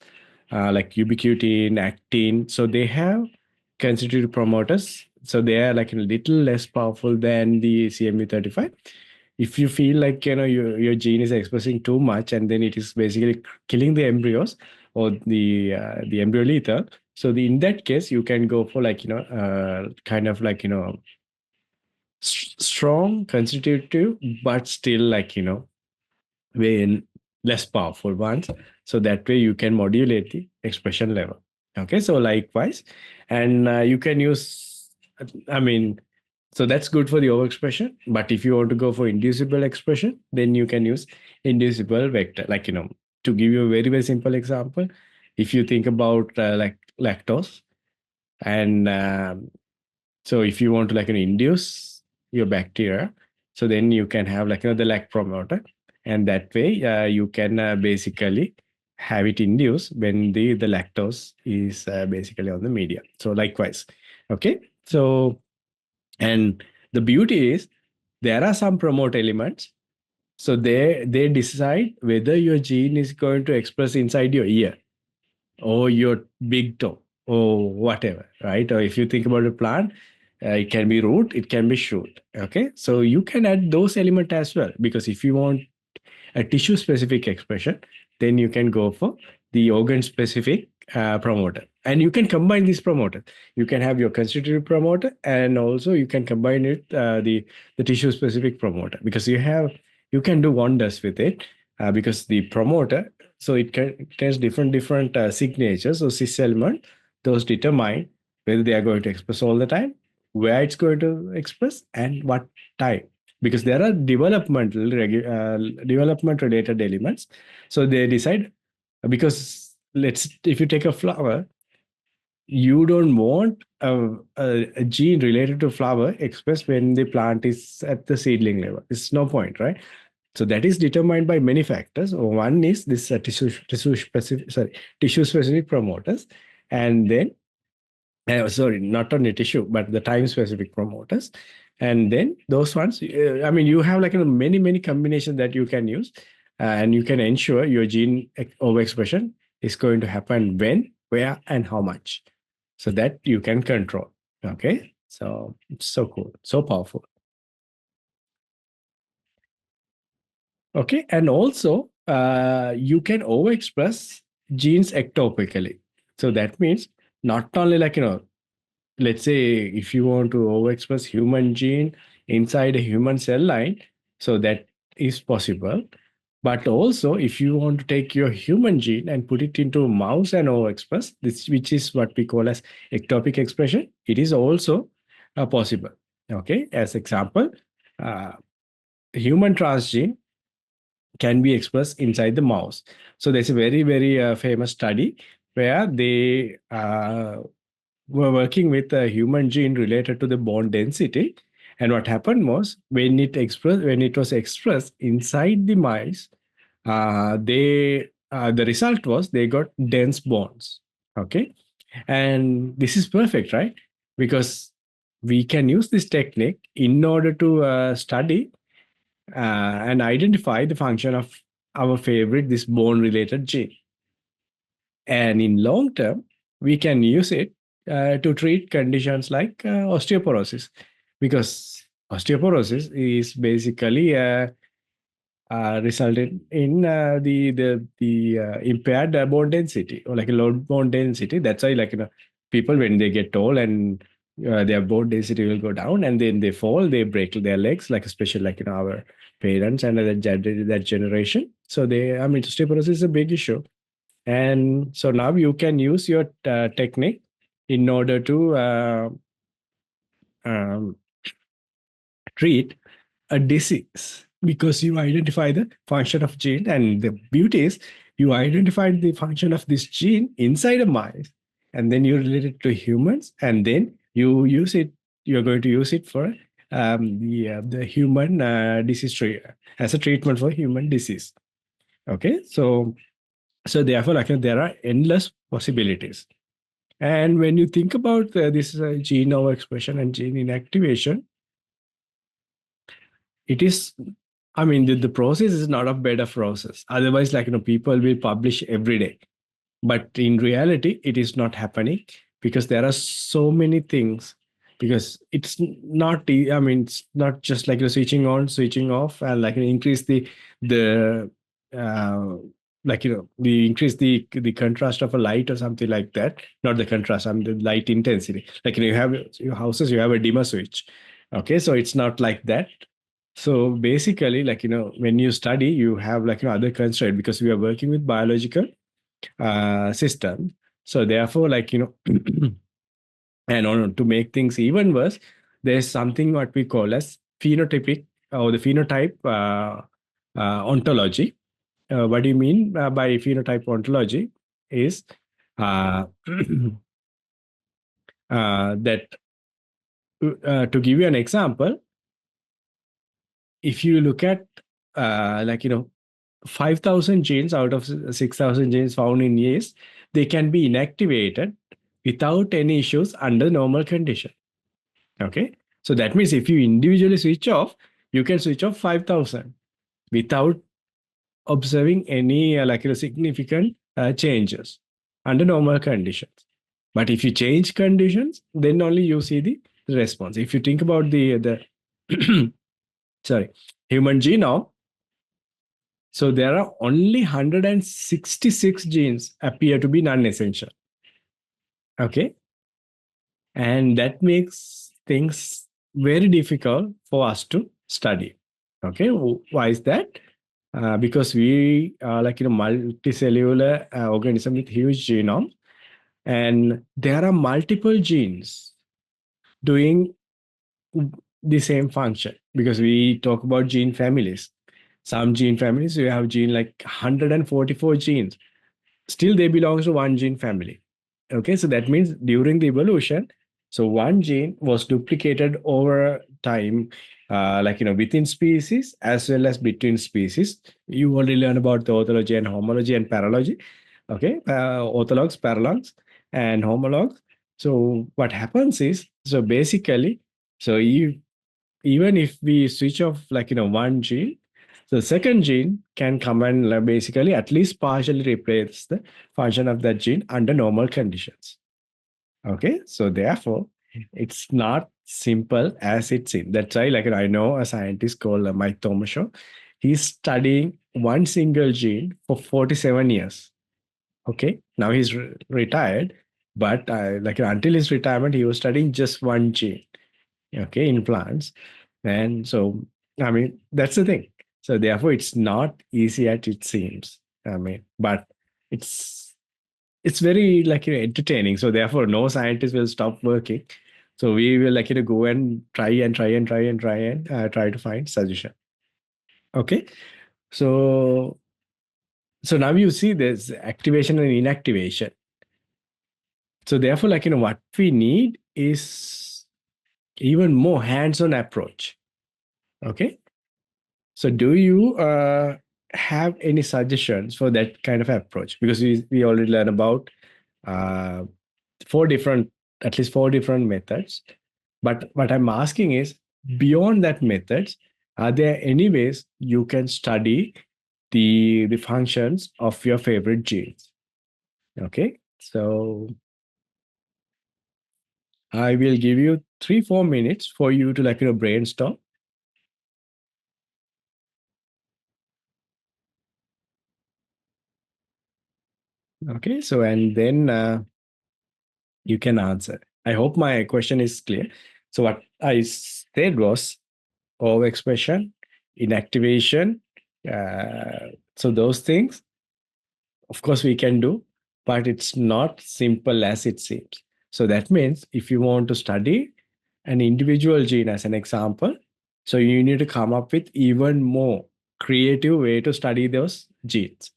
like ubiquitin, actin, so they have constitutive promoters. So they are a little less powerful than the CMU35. If you feel like your gene is expressing too much and then it is basically killing the embryos or the embryo lethal, so in that case you can go for kind of strong constitutive but still way less powerful ones. So that way you can modulate the expression level. Okay, so likewise, and you can use, I mean, so that's good for the overexpression. But if you want to go for inducible expression, then you can use inducible vector. To give you a very, very simple example, if you think about lactose, and so if you want to induce your bacteria, so then you can have the lac promoter. and that way you can basically have it induced when the lactose is basically on the media. So likewise, okay. So, and the beauty is there are some promote elements. So they decide whether your gene is going to express inside your ear or your big toe or whatever, right? Or if you think about a plant, it can be root, it can be shoot. Okay, so you can add those elements as well, because if you want a tissue specific expression, then you can go for the organ specific promoter, and you can combine this promoter. You can have your constitutive promoter, and also you can combine it the tissue specific promoter, because you can do wonders with it, because the promoter, so it has different signatures. So cis element, those determine whether they are going to express all the time, where it's going to express, and what time, because there are development related elements. So they decide, because if you take a flower, you don't want a gene related to flower expressed when the plant is at the seedling level. It's no point, right? So that is determined by many factors. One is this tissue specific promoters, and then sorry, not only tissue, but the time specific promoters. And then those ones, I mean, you have like many combinations that you can use, and you can ensure your gene overexpression is going to happen when, where, and how much. So that you can control. Okay. So it's so cool, so powerful. Okay. And also, you can overexpress genes ectopically. So that means not only like, let's say if you want to overexpress human gene inside a human cell line, so that is possible. But also, if you want to take your human gene and put it into a mouse and overexpress this, which is what we call as ectopic expression, it is also possible. Okay, as example, uh, human transgene can be expressed inside the mouse. So there's a very famous study where they were working with a human gene related to the bone density. And what happened was, when it was expressed inside the mice, the result was they got dense bones. Okay, and this is perfect, right? Because we can use this technique in order to study and identify the function of our favorite, this bone related gene. And in long term, we can use it to treat conditions like osteoporosis, because osteoporosis is basically resulted in the impaired bone density, or like a low bone density. That's why, like, people when they get old and their bone density will go down, and then they fall, they break their legs, like especially like our parents and that generation. So I mean, osteoporosis is a big issue. And so now you can use your technique in order to um, treat a disease, because you identify the function of gene. And the beauty is, you identified the function of this gene inside a mice, and then you relate it to humans, and then you use it. You're going to use it for the human disease as a treatment for human disease. Okay, so therefore, like, there are endless possibilities. And when you think about this gene overexpression and gene inactivation, it is, I mean, the process is not a better process. Otherwise, like, people will publish every day. But in reality, it is not happening, because there are so many things. Because it's not, I mean, it's not just like switching on, switching off, and like increase the uh, like, the increase the contrast of a light or something like that. Not the contrast, I mean the light intensity. Like, you have your houses, you have a dimmer switch. Okay, so it's not like that. So basically, like, when you study, you have like other constraint, because we are working with biological system. So therefore, like, and to make things even worse, there's something what we call as phenotypic, or the phenotype ontology. What do you mean by phenotype ontology? Is that to give you an example, if you look at like, 5,000 genes out of 6,000 genes found in yeast, they can be inactivated without any issues under normal condition. Okay. So that means if you individually switch off, you can switch off 5,000 without observing any significant changes under normal conditions. But if you change conditions, then only you see the response. If you think about the sorry, human genome, so there are only 166 genes appear to be non-essential. Okay. And that makes things very difficult for us to study. Okay. Why is that? Because we are multicellular organism with huge genome, and there are multiple genes doing the same function, because we talk about gene families. Some gene families, you have gene like 144 genes. Still, they belong to one gene family. Okay, so that means during the evolution, so one gene was duplicated over time, within species as well as between species. You already learned about the orthology and homology and paralogy. Okay, orthologs, paralogs, and homologs. So what happens is, so basically, so you even if we switch off one gene, the second gene can come and basically at least partially replace the function of that gene under normal conditions. Okay, so therefore it's not simple as it seems. That's why I know a scientist called Mike Tomashow. He's studying one single gene for 47 years. Okay, now he's retired, but until his retirement he was studying just one gene, okay, in plants. And so, I mean, that's the thing. So therefore, it's not easy as it seems. I mean, but it's it's very entertaining. So therefore, no scientist will stop working. So we will go and try and try and try and try and try to find solution. Okay. So now you see there's activation and inactivation. So therefore, what we need is even more hands-on approach. Okay. So do you have any suggestions for that kind of approach? Because we already learned about uh, four different, at least four different methods. But what I'm asking is, beyond that methods, are there any ways you can study the functions of your favorite genes? Okay. So I will give you 3-4 minutes for you to brainstorm. Okay. So and then you can answer. I hope my question is clear. So what I said was overexpression, inactivation. So those things, of course, we can do, but it's not simple as it seems. So that means if you want to study an individual gene as an example, so you need to come up with even more creative way to study those genes.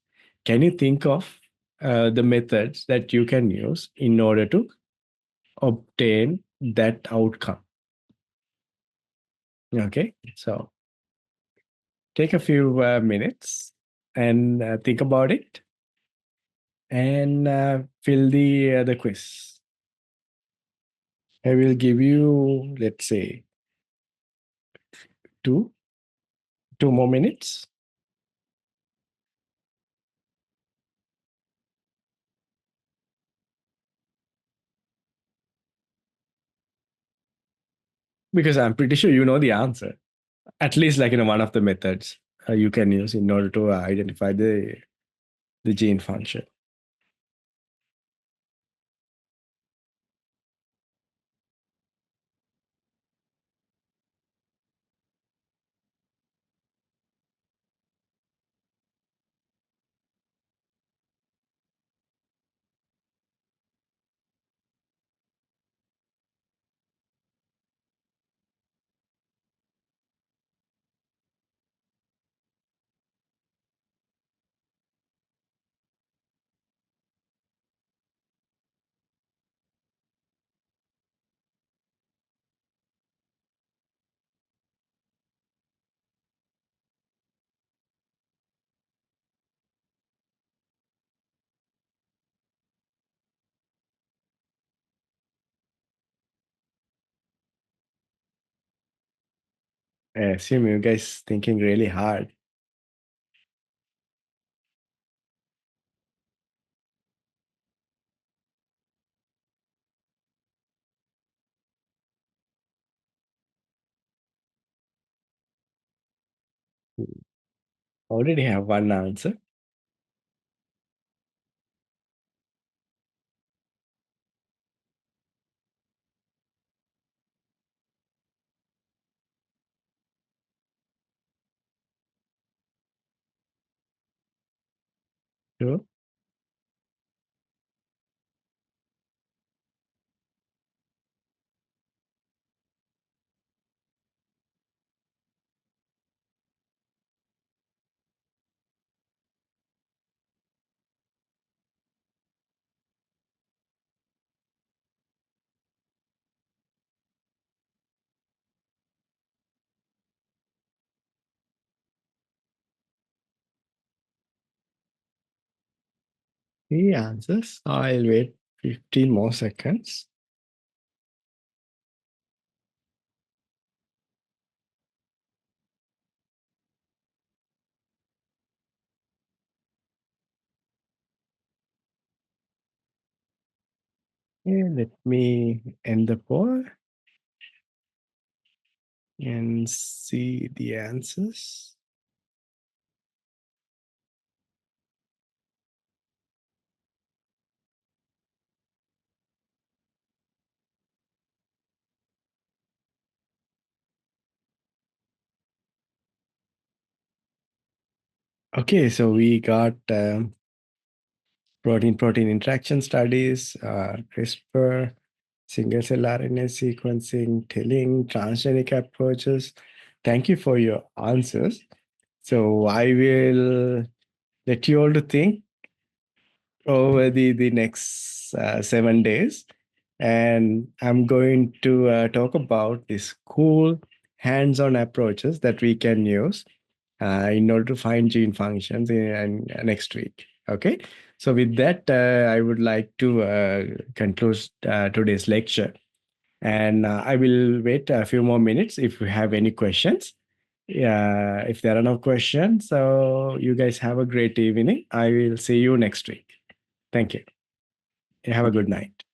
Can you think of the methods that you can use in order to obtain that outcome? Okay, so take a few minutes and think about it, and fill the quiz. I will give you, let's say, two 2 more minutes. Because I'm pretty sure you know the answer. At least one of the methods you can use in order to identify the gene function. I assume you guys thinking really hard. Already have one answer. Sure. Three answers. I'll wait 15 more seconds. Okay, let me end the poll and see the answers. Okay, so we got protein-protein interaction studies, CRISPR, single-cell RNA sequencing, TILling, transgenic approaches. Thank you for your answers. So I will let you all to think over the next 7 days. And I'm going to talk about these cool hands-on approaches that we can use in order to find gene functions in next week. Okay. So with that, I would like to conclude today's lecture. And I will wait a few more minutes if you have any questions. Yeah, if there are no questions, so you guys have a great evening. I will see you next week. Thank you. Have a good night.